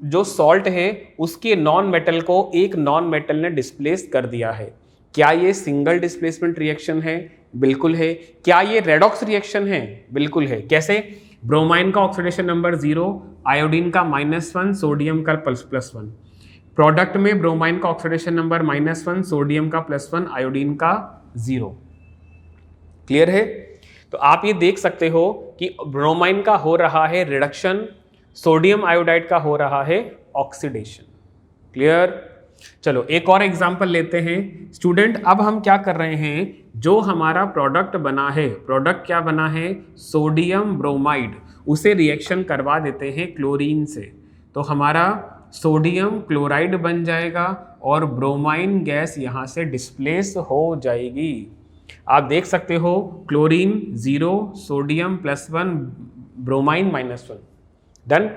जो सॉल्ट है उसके नॉन मेटल को एक नॉन मेटल ने डिस्प्लेस कर दिया है। क्या ये सिंगल डिस्प्लेसमेंट रिएक्शन है? बिल्कुल है। क्या ये रेडॉक्स रिएक्शन है? बिल्कुल है। कैसे? ब्रोमाइन का ऑक्सीडेशन नंबर 0, आयोडीन का -1, सोडियम का +1। प्रोडक्ट में ब्रोमाइन का ऑक्सीडेशन नंबर -1, सोडियम का +1, आयोडीन का 0। क्लियर है? तो आप ये देख सकते हो कि ब्रोमाइन का हो रहा है रिडक्शन, सोडियम आयोडाइड का हो रहा है ऑक्सीडेशन। क्लियर? चलो एक और एग्जांपल लेते हैं स्टूडेंट। अब हम क्या कर रहे हैं, जो हमारा प्रोडक्ट बना है, प्रोडक्ट क्या बना है? सोडियम ब्रोमाइड, उसे रिएक्शन करवा देते हैं क्लोरीन से, तो हमारा सोडियम क्लोराइड बन जाएगा और ब्रोमाइन गैस यहाँ से डिस्प्लेस हो जाएगी। आप देख सकते हो chlorine 0, sodium +1, bromine -1। Done.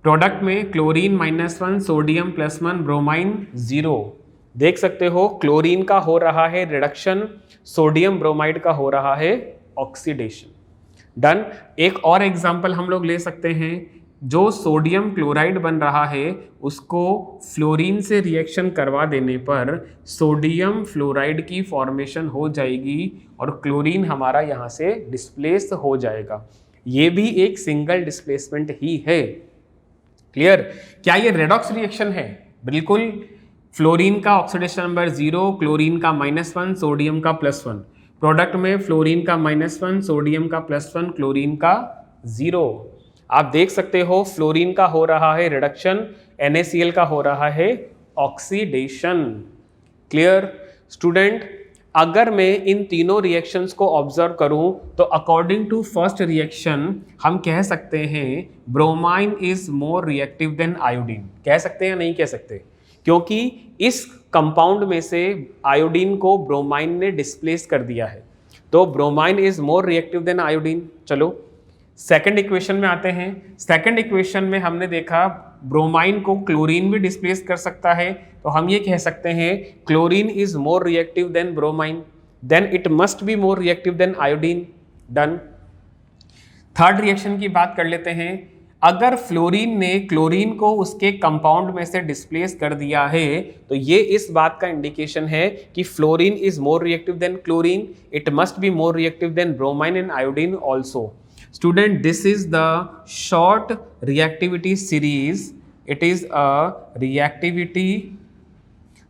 Product में क्लोरीन -1, सोडियम +1, ब्रोमाइन 0। देख सकते हो क्लोरीन का हो रहा है रिडक्शन, सोडियम ब्रोमाइड का हो रहा है ऑक्सीडेशन। डन। एक और एग्जांपल हम लोग ले सकते हैं जो सोडियम क्लोराइड बन रहा है उसको फ्लोरीन से रिएक्शन करवा देने पर सोडियम फ्लोराइड की फॉर्मेशन हो जाएगी और क्लोरीन हमारा यहाँ से डिस्प्लेस हो जाएगा। ये भी एक सिंगल डिस्प्लेसमेंट ही है। क्लियर? क्या ये रेडॉक्स रिएक्शन है? बिल्कुल। फ्लोरीन का ऑक्सीडेशन नंबर 0, क्लोरीन का -1, सोडियम का +1। प्रोडक्ट में फ्लोरीन का -1, सोडियम का +1, क्लोरीन का 0। आप देख सकते हो फ्लोरीन का हो रहा है रिडक्शन, NaCl का हो रहा है ऑक्सीडेशन। Clear student? अगर मैं इन तीनों रिएक्शंस को ऑब्जर्व करूं तो अकॉर्डिंग टू फर्स्ट रिएक्शन हम कह सकते हैं bromine is more reactive than iodine. कह सकते हैं, नहीं कह सकते? क्योंकि इस कंपाउंड में से आयोडीन को ब्रोमाइन ने डिस्प्लेस कर दिया है, तो bromine is more reactive than iodine. चलो सेकंड इक्वेशन में आते हैं। सेकंड इक्वेशन में हमने देखा ब्रोमाइन को क्लोरीन भी डिस्प्लेस कर सकता है, तो हम ये कह सकते हैं chlorine is more reactive than bromine, then it must be more reactive than iodine. Done. Third reaction की बात कर लेते हैं। अगर फ्लोरीन ने क्लोरीन को उसके कंपाउंड में से डिस्प्लेस कर दिया है तो ये इस बात का इंडिकेशन है कि fluorine is more reactive than chlorine, it must be more reactive than bromine and iodine also. Student, this is the short reactivity series. It is a reactivity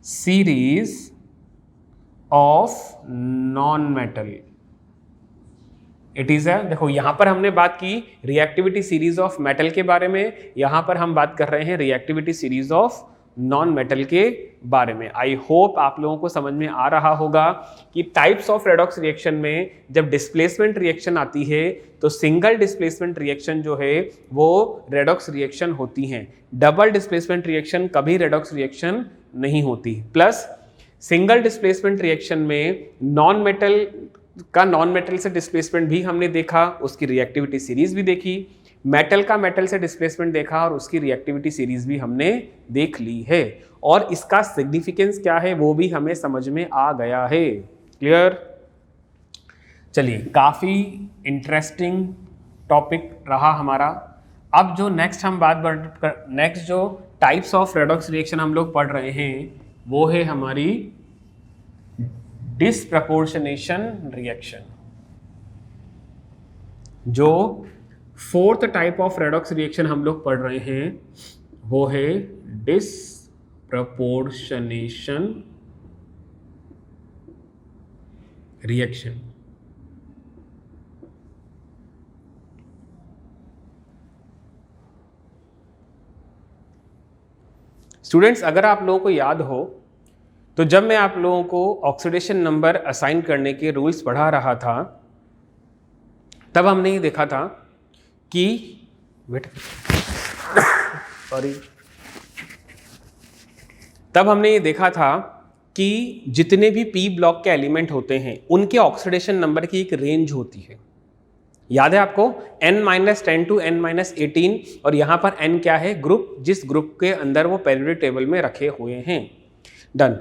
series of non-metal. It is a, देखो यहाँ पर हमने बात की reactivity series of metal के बारे में, यहाँ पर हम बात कर रहे हैं reactivity series of non metal के बारे में। आई होप आप लोगों को समझ में आ रहा होगा कि टाइप्स ऑफ रेडॉक्स रिएक्शन में जब डिस्प्लेसमेंट रिएक्शन आती है तो सिंगल डिस्प्लेसमेंट रिएक्शन जो है वो रेडॉक्स रिएक्शन होती हैं, डबल डिस्प्लेसमेंट रिएक्शन कभी रेडॉक्स रिएक्शन नहीं होती। प्लस सिंगल डिस्प्लेसमेंट रिएक्शन में नॉन मेटल से डिस्प्लेसमेंट भी हमने देखा, उसकी रिएक्टिविटी सीरीज भी देखी, मेटल का मेटल से डिस्प्लेसमेंट देखा और उसकी रिएक्टिविटी सीरीज भी हमने देख ली है, और इसका सिग्निफिकेंस क्या है वो भी हमें समझ में आ गया है। क्लियर? चलिए, काफ़ी इंटरेस्टिंग टॉपिक रहा हमारा। अब जो नेक्स्ट जो टाइप्स ऑफ रेडॉक्स रिएक्शन हम लोग पढ़ रहे हैं वो है हमारी डिसप्रपोर्शनेशन रिएक्शन। जो fourth type of redox reaction हम लोग पढ़ रहे हैं वो है डिसप्रपोर्शनेशन रिएक्शन। स्टूडेंट्स, अगर आप लोगों को याद हो तो जब मैं आप लोगों को ऑक्सीडेशन नंबर असाइन करने के रूल्स पढ़ा रहा था तब हमने ये देखा था कि तब हमने ये देखा था कि जितने भी पी ब्लॉक के एलिमेंट होते हैं उनके ऑक्सीडेशन नंबर की एक रेंज होती है। याद है आपको? n-10 to n-18, और यहां पर n क्या है? ग्रुप, जिस ग्रुप के अंदर वो पेरियोडिक टेबल में रखे हुए हैं। डन।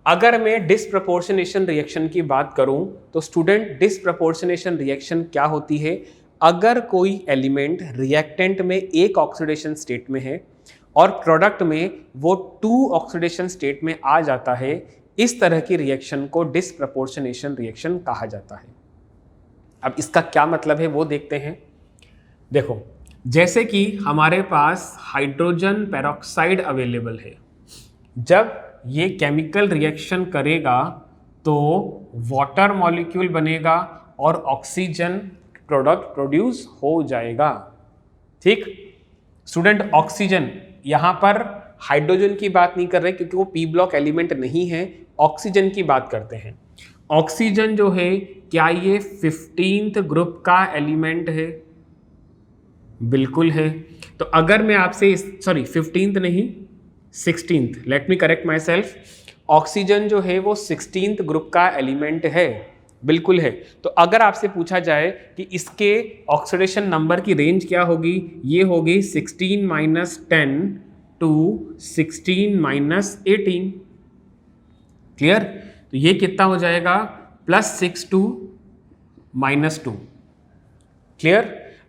अगर मैं डिसप्रपोर्शनेशन रिएक्शन की बात करूं तो स्टूडेंट, डिसप्रपोर्शनेशन रिएक्शन क्या होती है? अगर कोई एलिमेंट रिएक्टेंट में एक ऑक्सीडेशन स्टेट में है और प्रोडक्ट में वो 2 ऑक्सीडेशन स्टेट में आ जाता है, इस तरह की रिएक्शन को डिसप्रपोर्शनेशन रिएक्शन कहा जाता है। अब इसका क्या मतलब है वो देखते हैं। देखो, जैसे कि हमारे पास हाइड्रोजन पेरोक्साइड अवेलेबल है, जब ये केमिकल रिएक्शन करेगा तो वाटर मॉलिक्यूल बनेगा और ऑक्सीजन प्रोडक्ट प्रोड्यूस हो जाएगा। ठीक स्टूडेंट, ऑक्सीजन, यहां पर हाइड्रोजन की बात नहीं कर रहे क्योंकि वो पी ब्लॉक एलिमेंट नहीं है, ऑक्सीजन की बात करते हैं। ऑक्सीजन जो है, क्या ये 15th ग्रुप का एलिमेंट है? बिल्कुल है। तो अगर मैं आपसे 15th नहीं, 16th, late me correct my self, oxygen जो है वो 16th ग्रुप का एलिमेंट है, बिल्कुल है। तो अगर आपसे पूछा जाए कि इसके ऑक्सीडेशन नंबर की रेंज क्या होगी, ये होगी 16 - 10 to 16 - 18। क्लियर? तो ये कितना हो जाएगा? +6 to -2। क्लियर?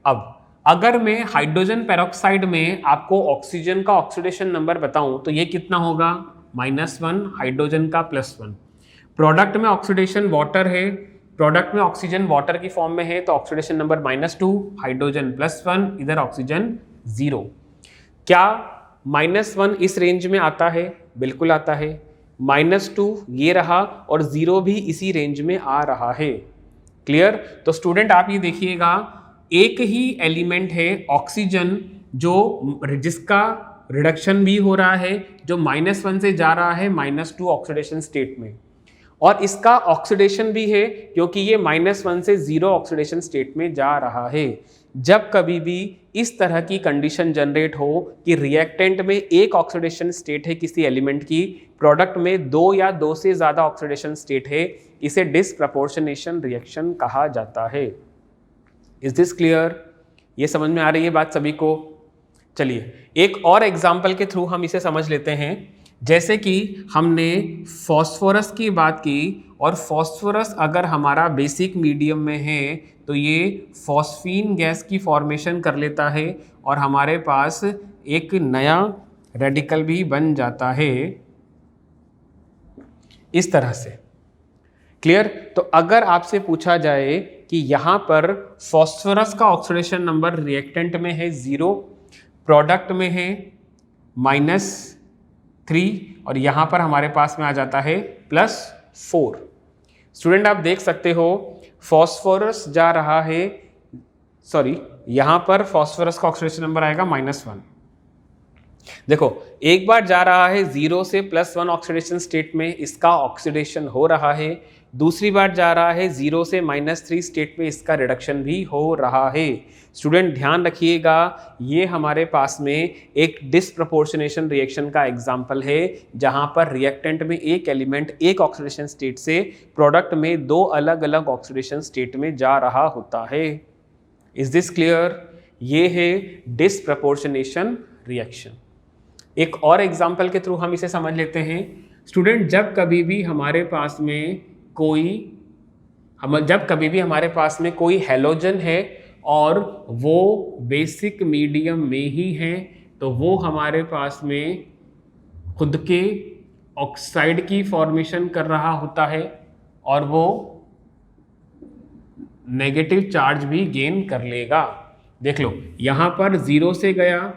अब अगर मैं हाइड्रोजन पेरोक्साइड में आपको ऑक्सीजन का ऑक्सीडेशन नंबर बताऊं तो ये कितना होगा, -1 हाइड्रोजन का +1। प्रोडक्ट में ऑक्सीडेशन वाटर है, प्रोडक्ट में ऑक्सीजन वाटर की फॉर्म में है तो ऑक्सीडेशन नंबर -2 हाइड्रोजन +1, इधर ऑक्सीजन 0। क्या -1 इस रेंज में आता है? बिल्कुल आता है। -2 ये रहा और 0 भी इसी रेंज में आ रहा है। क्लियर? तो स्टूडेंट आप ये देखिएगा, एक ही एलिमेंट है ऑक्सीजन जिसका रिडक्शन भी हो रहा है, जो -1 से जा रहा है -2 ऑक्सीडेशन स्टेट में, और इसका ऑक्सीडेशन भी है क्योंकि ये -1 से 0 ऑक्सीडेशन स्टेट में जा रहा है। जब कभी भी इस तरह की कंडीशन जनरेट हो कि रिएक्टेंट में एक ऑक्सीडेशन स्टेट है किसी एलिमेंट की, प्रोडक्ट में 2 या 2 से ज़्यादा ऑक्सीडेशन स्टेट है, इसे डिसप्रपोर्शनेशन रिएक्शन कहा जाता है। Is this clear? ये समझ में आ रही है बात सभी को? चलिए एक और एग्जाम्पल के थ्रू हम इसे समझ लेते हैं। जैसे कि हमने फॉस्फोरस की बात की, और फॉस्फोरस अगर हमारा बेसिक मीडियम में है तो ये फॉस्फीन गैस की फॉर्मेशन कर लेता है और हमारे पास एक नया रेडिकल भी बन जाता है इस तरह से। क्लियर? तो अगर आपसे पूछा जाए कि यहाँ पर फॉस्फोरस का ऑक्सीडेशन नंबर रिएक्टेंट में है 0, प्रोडक्ट में है -3 और यहाँ पर हमारे पास में आ जाता है +4। स्टूडेंट आप देख सकते हो फॉस्फोरस जा रहा है, यहाँ पर फॉस्फोरस का ऑक्सीडेशन नंबर आएगा -1। देखो एक बार जा रहा है 0 से +1 ऑक्सीडेशन स्टेट में, इसका ऑक्सीडेशन हो रहा है। दूसरी बार जा रहा है 0 से -3 स्टेट में, इसका रिडक्शन भी हो रहा है। स्टूडेंट ध्यान रखिएगा, ये हमारे पास में एक डिसप्रपोर्शनेशन रिएक्शन का एग्जाम्पल है, जहां पर रिएक्टेंट में एक एलिमेंट एक ऑक्सीडेशन स्टेट से प्रोडक्ट में 2 अलग अलग ऑक्सीडेशन स्टेट में जा रहा होता है। Is this clear? ये है डिसप्रपोर्शनेशन रिएक्शन। एक और एग्जाम्पल के थ्रू हम इसे समझ लेते हैं। स्टूडेंट जब कभी भी हमारे पास में कोई हैलोजन है और वो बेसिक मीडियम में ही है, तो वो हमारे पास में खुद के ऑक्साइड की फॉर्मेशन कर रहा होता है और वो नेगेटिव चार्ज भी गेन कर लेगा। देख लो यहाँ पर 0 से गया,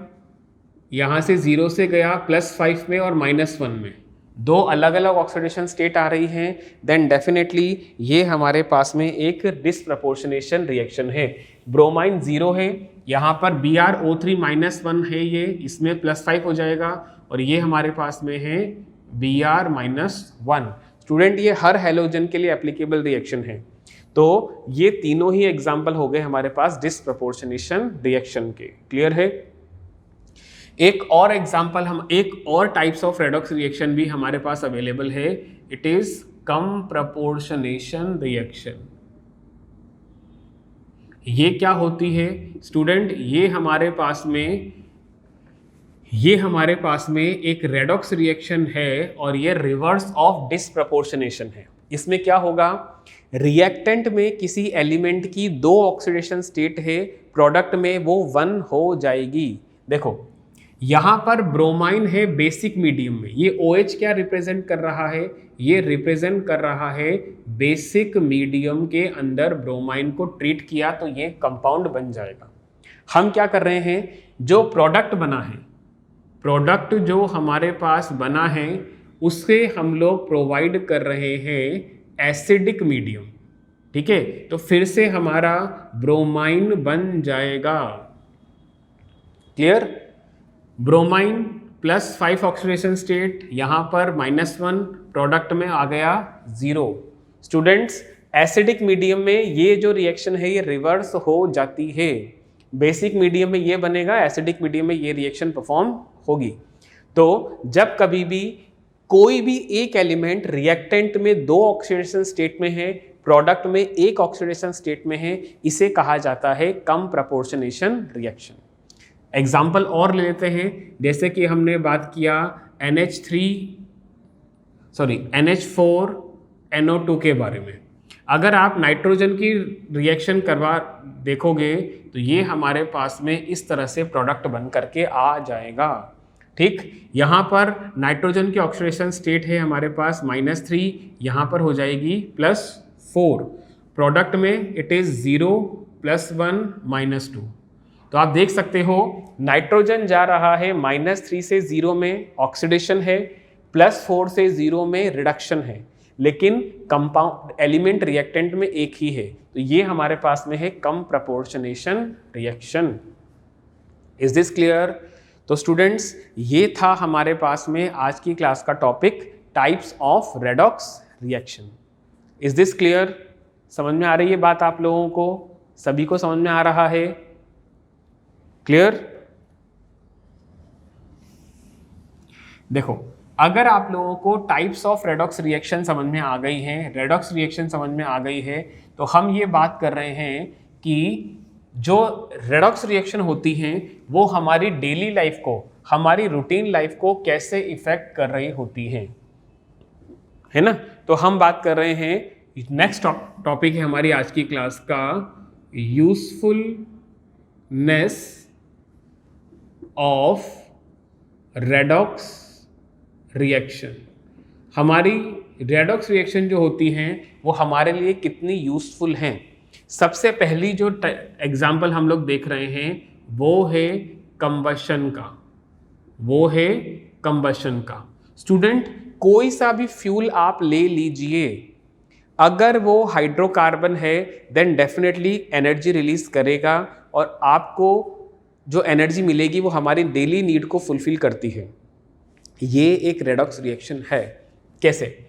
यहाँ से 0 से गया +5 में और -1 में, 2 अलग अलग ऑक्सीडेशन स्टेट आ रही हैं, देन डेफिनेटली ये हमारे पास में एक डिसप्रपोर्शनेशन रिएक्शन है। ब्रोमाइन 0 है, यहाँ पर BrO3 -1 है, ये इसमें +5 हो जाएगा और ये हमारे पास में है Br-1। स्टूडेंट ये हर हैलोजन के लिए एप्लीकेबल रिएक्शन है। तो ये तीनों ही एग्जाम्पल हो गए हमारे पास डिसप्रपोर्शनेशन रिएक्शन के। क्लियर है? एक और एग्जाम्पल, एक और टाइप्स ऑफ रेडॉक्स रिएक्शन भी हमारे पास अवेलेबल है। It is comproportionation reaction. ये क्या होती है स्टूडेंट? ये हमारे पास में एक रेडॉक्स रिएक्शन है और ये रिवर्स ऑफ डिसप्रपोर्शनेशन है। इसमें क्या होगा, रिएक्टेंट में किसी एलिमेंट की 2 ऑक्सीडेशन स्टेट है, प्रोडक्ट में वो 1 हो जाएगी। देखो यहाँ पर ब्रोमाइन है बेसिक मीडियम में, ये OH क्या रिप्रेजेंट कर रहा है? ये रिप्रेजेंट कर रहा है बेसिक मीडियम के अंदर ब्रोमाइन को ट्रीट किया तो ये कंपाउंड बन जाएगा। हम क्या कर रहे हैं, जो प्रोडक्ट बना है, प्रोडक्ट जो हमारे पास बना है उससे हम लोग प्रोवाइड कर रहे हैं एसिडिक मीडियम। ठीक है, तो फिर से हमारा ब्रोमाइन बन जाएगा। क्लियर? ब्रोमाइन +5 ऑक्सीडेशन स्टेट, यहाँ पर -1, प्रोडक्ट में आ गया 0। स्टूडेंट्स एसिडिक मीडियम में ये जो रिएक्शन है ये रिवर्स हो जाती है। बेसिक मीडियम में ये बनेगा, एसिडिक मीडियम में ये रिएक्शन परफॉर्म होगी। तो जब कभी भी कोई भी एक एलिमेंट रिएक्टेंट में 2 ऑक्सीडेशन स्टेट में है, प्रोडक्ट में 1 ऑक्सीडेशन स्टेट में है, इसे कहा जाता है कम प्रपोर्शनेशन रिएक्शन। एग्जाम्पल और ले लेते हैं, जैसे कि हमने बात किया NH4NO2 के बारे में। अगर आप नाइट्रोजन की रिएक्शन करवा देखोगे तो ये हमारे पास में इस तरह से प्रोडक्ट बन करके आ जाएगा। ठीक, यहाँ पर नाइट्रोजन की ऑक्सीडेशन स्टेट है हमारे पास -3, यहाँ पर हो जाएगी +4। प्रोडक्ट में इट इज 0 +1 -2। तो आप देख सकते हो नाइट्रोजन जा रहा है -3 से 0 में ऑक्सीडेशन है, +4 से 0 में रिडक्शन है, लेकिन कंपाउंड एलिमेंट रिएक्टेंट में एक ही है। तो ये हमारे पास में है कम proportionation reaction. Is this clear? तो स्टूडेंट्स, ये था हमारे पास में आज की क्लास का topic, types of redox reaction. Is this clear? समझ में आ रही है बात आप लोगों को? सभी को समझ में आ रहा है? क्लियर? देखो, अगर आप लोगों को टाइप्स ऑफ रेडॉक्स रिएक्शन समझ में आ गई है, रेडॉक्स रिएक्शन समझ में आ गई है, तो हम ये बात कर रहे हैं कि जो रेडॉक्स रिएक्शन होती हैं वो हमारी डेली लाइफ को, हमारी रूटीन लाइफ को कैसे इफेक्ट कर रही होती हैं, है ना? तो हम बात कर रहे हैं, नेक्स्ट टॉपिक है हमारी आज की क्लास का यूजफुलनेस ऑफ रेडॉक्स रिएक्शन। हमारी रेडॉक्स रिएक्शन जो होती हैं वो हमारे लिए कितनी यूजफुल हैं। सबसे पहली जो एग्जाम्पल हम लोग देख रहे हैं वो है कंबशन का, वो है कंबशन का। स्टूडेंट, कोई सा भी फ्यूल आप ले लीजिए, अगर वो हाइड्रोकार्बन है देन डेफिनेटली एनर्जी रिलीज करेगा और आपको जो एनर्जी मिलेगी वो हमारी डेली नीड को फुलफिल करती है। ये एक रेडॉक्स रिएक्शन है। कैसे?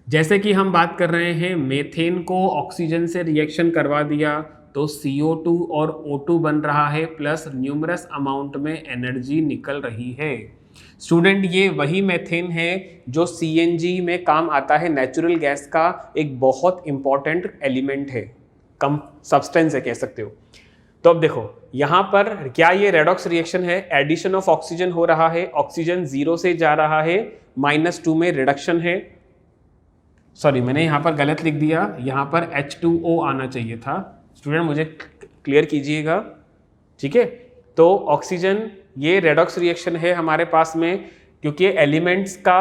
जैसे कि हम बात कर रहे हैं, मेथेन को ऑक्सीजन से रिएक्शन करवा दिया तो CO2 और O2 बन रहा है, प्लस न्यूमरस अमाउंट में एनर्जी निकल रही है। स्टूडेंट, ये वही मेथेन है जो CNG में काम आता है, नेचुरल गैस का एक बहुत इंपॉर्टेंट एलिमेंट है, कम सब्सटेंस है कह सकते हो। तो अब देखो यहाँ पर क्या ये रेडॉक्स रिएक्शन है? एडिशन ऑफ ऑक्सीजन हो रहा है, ऑक्सीजन 0 से जा रहा है, -2 में रिडक्शन है। सॉरी, मैंने यहाँ पर गलत लिख दिया, यहाँ पर H2O आना चाहिए था। स्टूडेंट मुझे क्लियर कीजिएगा, ठीक है? तो ऑक्सीजन, ये रेडॉक्स रिएक्शन है हमारे पास में, क्योंकि एलिमेंट्स का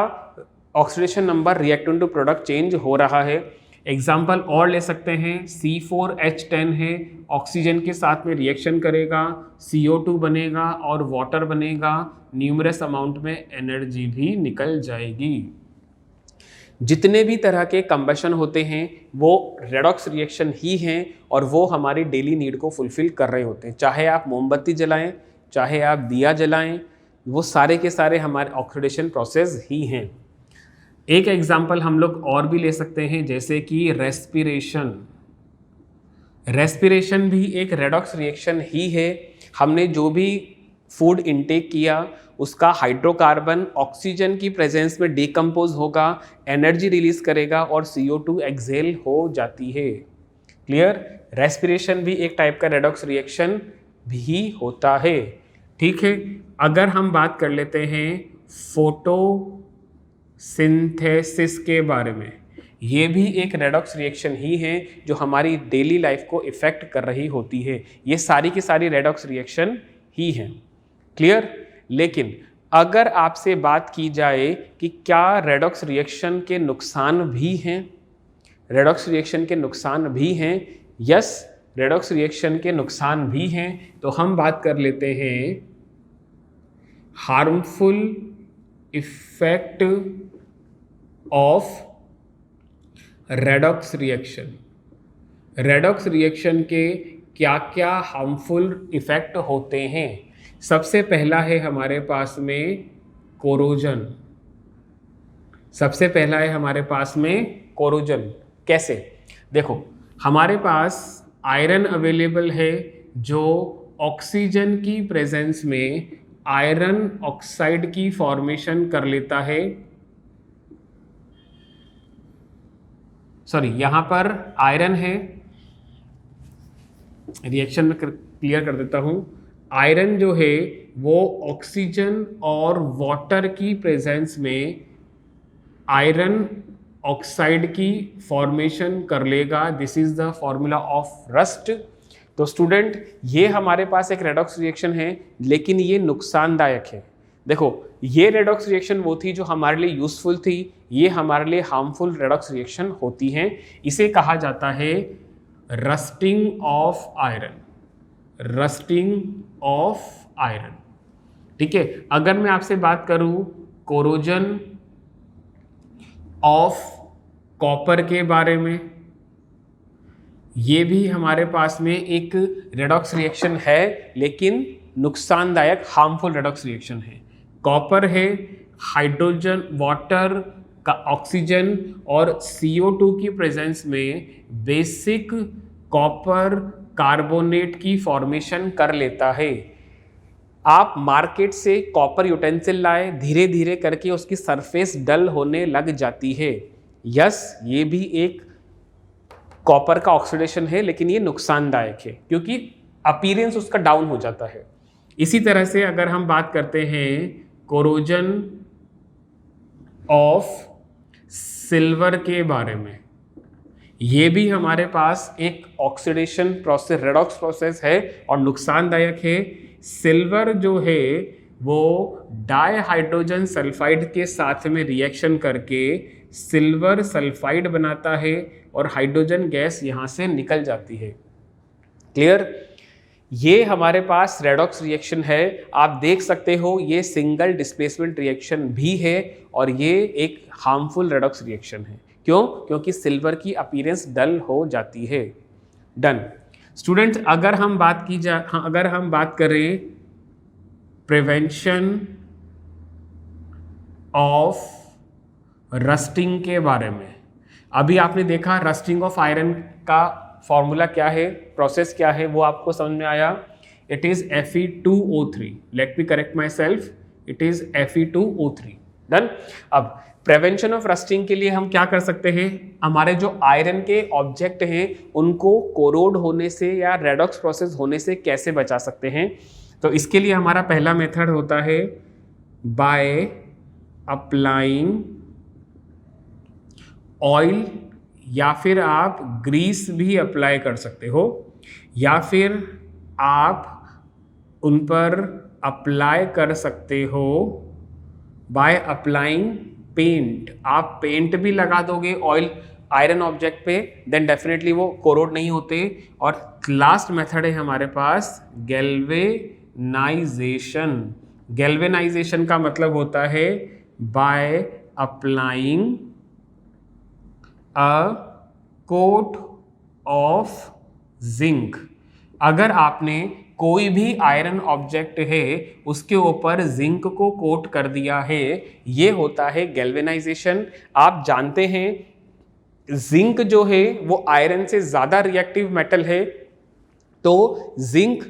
oxidation number reactant to product change हो रहा है। एग्जाम्पल और ले सकते हैं, C4H10 है, ऑक्सीजन के साथ में रिएक्शन करेगा, CO2 बनेगा और वाटर बनेगा, न्यूमरस अमाउंट में एनर्जी भी निकल जाएगी। जितने भी तरह के कंबशन होते हैं वो रेडॉक्स रिएक्शन ही हैं और वो हमारी डेली नीड को फुलफिल कर रहे होते हैं। चाहे आप मोमबत्ती जलाएं, चाहे आप दिया जलाएं, वो सारे के सारे हमारे ऑक्सीडेशन प्रोसेस ही हैं। एक एग्जांपल हम लोग और भी ले सकते हैं, जैसे कि रेस्पिरेशन। रेस्पिरेशन भी एक रेडॉक्स रिएक्शन ही है। हमने जो भी फूड इनटेक किया उसका हाइड्रोकार्बन ऑक्सीजन की प्रेजेंस में डिकम्पोज होगा, एनर्जी रिलीज करेगा और CO2 एक्सेल हो जाती है। क्लियर? रेस्पिरेशन भी एक टाइप का रेडॉक्स रिएक्शन भी होता है। ठीक है, अगर हम बात कर लेते हैं फोटोसिंथेसिस के बारे में, ये भी एक रेडॉक्स रिएक्शन ही है जो हमारी डेली लाइफ को इफेक्ट कर रही होती है। ये सारी की सारी रेडॉक्स रिएक्शन ही हैं। क्लियर? लेकिन अगर आपसे बात की जाए कि क्या रेडॉक्स रिएक्शन के नुकसान भी हैं, रेडॉक्स रिएक्शन के नुकसान भी हैं, यस, रेडॉक्स रिएक्शन के नुकसान भी हैं, तो हम बात कर लेते हैं harmful effect of redox reaction. Redox reaction के क्या क्या हार्मफुल इफेक्ट होते हैं? सबसे पहला है हमारे पास में कोरोजन। सबसे पहला है हमारे पास में कोरोजन। कैसे? देखो, हमारे पास आयरन अवेलेबल है जो ऑक्सीजन की प्रेजेंस में आयरन ऑक्साइड की फॉर्मेशन कर लेता है। सॉरी, यहाँ पर आयरन है, रिएक्शन में क्लियर कर देता हूँ। आयरन जो है वो ऑक्सीजन और वाटर की प्रेजेंस में आयरन ऑक्साइड की फॉर्मेशन कर लेगा। This is the formula of rust. तो स्टूडेंट ये हमारे पास एक रेडॉक्स रिएक्शन है, लेकिन ये नुकसानदायक है। देखो ये रेडॉक्स रिएक्शन वो थी जो हमारे लिए यूजफुल थी, ये हमारे लिए हार्मफुल रेडॉक्स रिएक्शन होती हैं। इसे कहा जाता है rusting of iron, rusting of iron. ठीक है, अगर मैं आपसे बात करूं कोरोजन ऑफ कॉपर के बारे में, ये भी हमारे पास में एक रेडॉक्स रिएक्शन है, लेकिन नुकसानदायक हार्मफुल रेडॉक्स रिएक्शन है। कॉपर है, हाइड्रोजन, वाटर का ऑक्सीजन और CO2 की प्रेजेंस में बेसिक कॉपर कार्बोनेट की फॉर्मेशन कर लेता है। आप मार्केट से कॉपर यूटेंसिल लाए, धीरे धीरे करके उसकी सरफेस डल होने लग जाती है। यस, ये भी एक कॉपर का ऑक्सीडेशन है, लेकिन ये नुकसानदायक है क्योंकि अपीयरेंस उसका डाउन हो जाता है। इसी तरह से अगर हम बात करते हैं कोरोजन ऑफ सिल्वर के बारे में, ये भी हमारे पास एक ऑक्सीडेशन प्रोसेस, रेडॉक्स प्रोसेस है और नुकसानदायक है। सिल्वर जो है वो डाइहाइड्रोजन सल्फाइड के साथ में रिएक्शन करके सिल्वर सल्फाइड बनाता है और हाइड्रोजन गैस यहाँ से निकल जाती है। क्लियर? ये हमारे पास रेडॉक्स रिएक्शन है। आप देख सकते हो ये सिंगल डिस्प्लेसमेंट रिएक्शन भी है और ये एक हार्मफुल रेडॉक्स रिएक्शन है। क्यों? क्योंकि सिल्वर की अपीयरेंस डल हो जाती है। डन। स्टूडेंट्स, अगर हम बात करें प्रिवेंशन ऑफ रस्टिंग के बारे में, अभी आपने देखा रस्टिंग ऑफ आयरन का फॉर्मूला क्या है, प्रोसेस क्या है, वो आपको समझ में आया। It is Fe2O3। Late me correct my self, it is Fe2O3। Done. अब प्रिवेंशन ऑफ रस्टिंग के लिए हम क्या कर सकते हैं, हमारे जो आयरन के ऑब्जेक्ट हैं उनको कोरोड होने से या रेडॉक्स प्रोसेस होने से कैसे बचा सकते हैं। तो इसके लिए हमारा पहला मेथड होता है बाय अप्लाइंग ऑयल, या फिर आप ग्रीस भी अप्लाई कर सकते हो, या फिर आप उन पर अप्लाई कर सकते हो बाय अप्लाइंग पेंट। आप पेंट भी लगा दोगे ऑयल आयरन ऑब्जेक्ट पे, देन डेफिनेटली वो कोरोड नहीं होते। और लास्ट मेथड है हमारे पास गैल्वेनाइजेशन। गैल्वेनाइजेशन का मतलब होता है by applying a coat of zinc. अगर आपने कोई भी आयरन ऑब्जेक्ट है उसके ऊपर जिंक को कोट कर दिया है, ये होता है गैल्वेनाइजेशन। आप जानते हैं जिंक जो है वो आयरन से ज़्यादा रिएक्टिव मेटल है, तो जिंक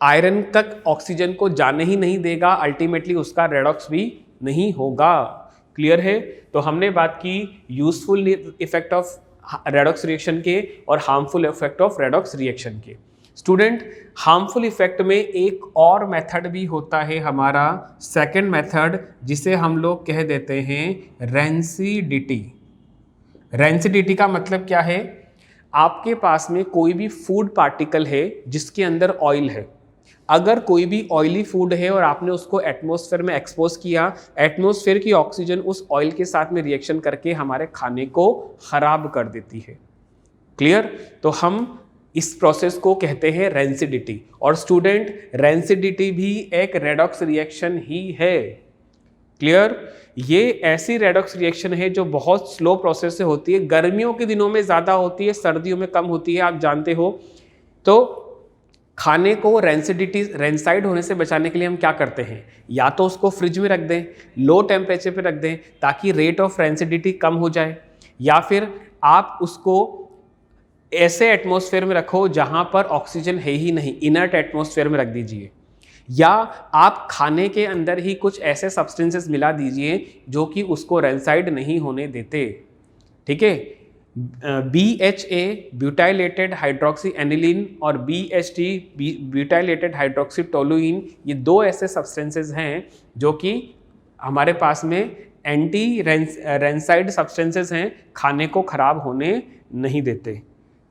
आयरन तक ऑक्सीजन को जाने ही नहीं देगा, अल्टीमेटली उसका रेडॉक्स भी नहीं होगा। क्लियर है? तो हमने बात की useful effect of redox reaction के और harmful effect of redox reaction के। स्टूडेंट, हार्मफुल इफेक्ट में एक और मेथड भी होता है हमारा, सेकंड मेथड, जिसे हम लोग कह देते हैं रेंसिडिटी। रेंसिडिटी का मतलब क्या है? आपके पास में कोई भी फूड पार्टिकल है जिसके अंदर ऑयल है, अगर कोई भी ऑयली फूड है और आपने उसको एटमॉस्फेयर में एक्सपोज किया, एटमॉस्फेयर की ऑक्सीजन उस ऑयल के साथ में रिएक्शन करके हमारे खाने को खराब कर देती है। क्लियर? तो हम इस प्रोसेस को कहते हैं रेंसिडिटी। और स्टूडेंट, रेंसिडिटी भी एक रेडॉक्स रिएक्शन ही है। क्लियर? ये ऐसी रेडॉक्स रिएक्शन है जो बहुत स्लो प्रोसेस से होती है, गर्मियों के दिनों में ज़्यादा होती है, सर्दियों में कम होती है, आप जानते हो। तो खाने को रेंसाइड होने से बचाने के लिए हम क्या करते हैं, या तो उसको फ्रिज में रख दें, लो टेम्परेचर पे रख दें ताकि रेट ऑफ रेंसिडिटी कम हो जाए, या फिर आप उसको ऐसे एटमॉस्फेयर में रखो जहां पर ऑक्सीजन है ही नहीं, इनर्ट एटमॉस्फेयर में रख दीजिए, या आप खाने के अंदर ही कुछ ऐसे सब्सटेंसेस मिला दीजिए जो कि उसको रेंसाइड नहीं होने देते। ठीक है? BHA ब्यूटाइलेटेड हाइड्रोक्सी एनिलीन और BHT ब्यूटाइलेटेड हाइड्रोक्सी टोलुइन, ये दो ऐसे सब्सटेंसेस हैं जो कि हमारे पास में एंटी रेंसाइड सब्सटेंसेस हैं, खाने को खराब होने नहीं देते।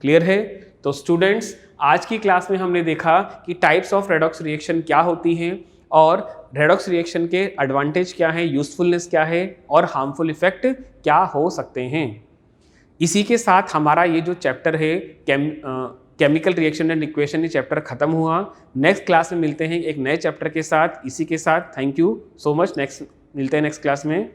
क्लियर है? तो स्टूडेंट्स, आज की क्लास में हमने देखा कि टाइप्स ऑफ रेडॉक्स रिएक्शन क्या होती हैं और रेडॉक्स रिएक्शन के एडवांटेज क्या है, यूजफुलनेस क्या है और हार्मफुल इफेक्ट क्या हो सकते हैं। इसी के साथ हमारा ये जो चैप्टर है केमिकल रिएक्शन एंड इक्वेशन, ये चैप्टर खत्म हुआ। नेक्स्ट क्लास में मिलते हैं एक नए चैप्टर के साथ। इसी के साथ thank you so much. Next मिलते हैं नेक्स्ट क्लास में।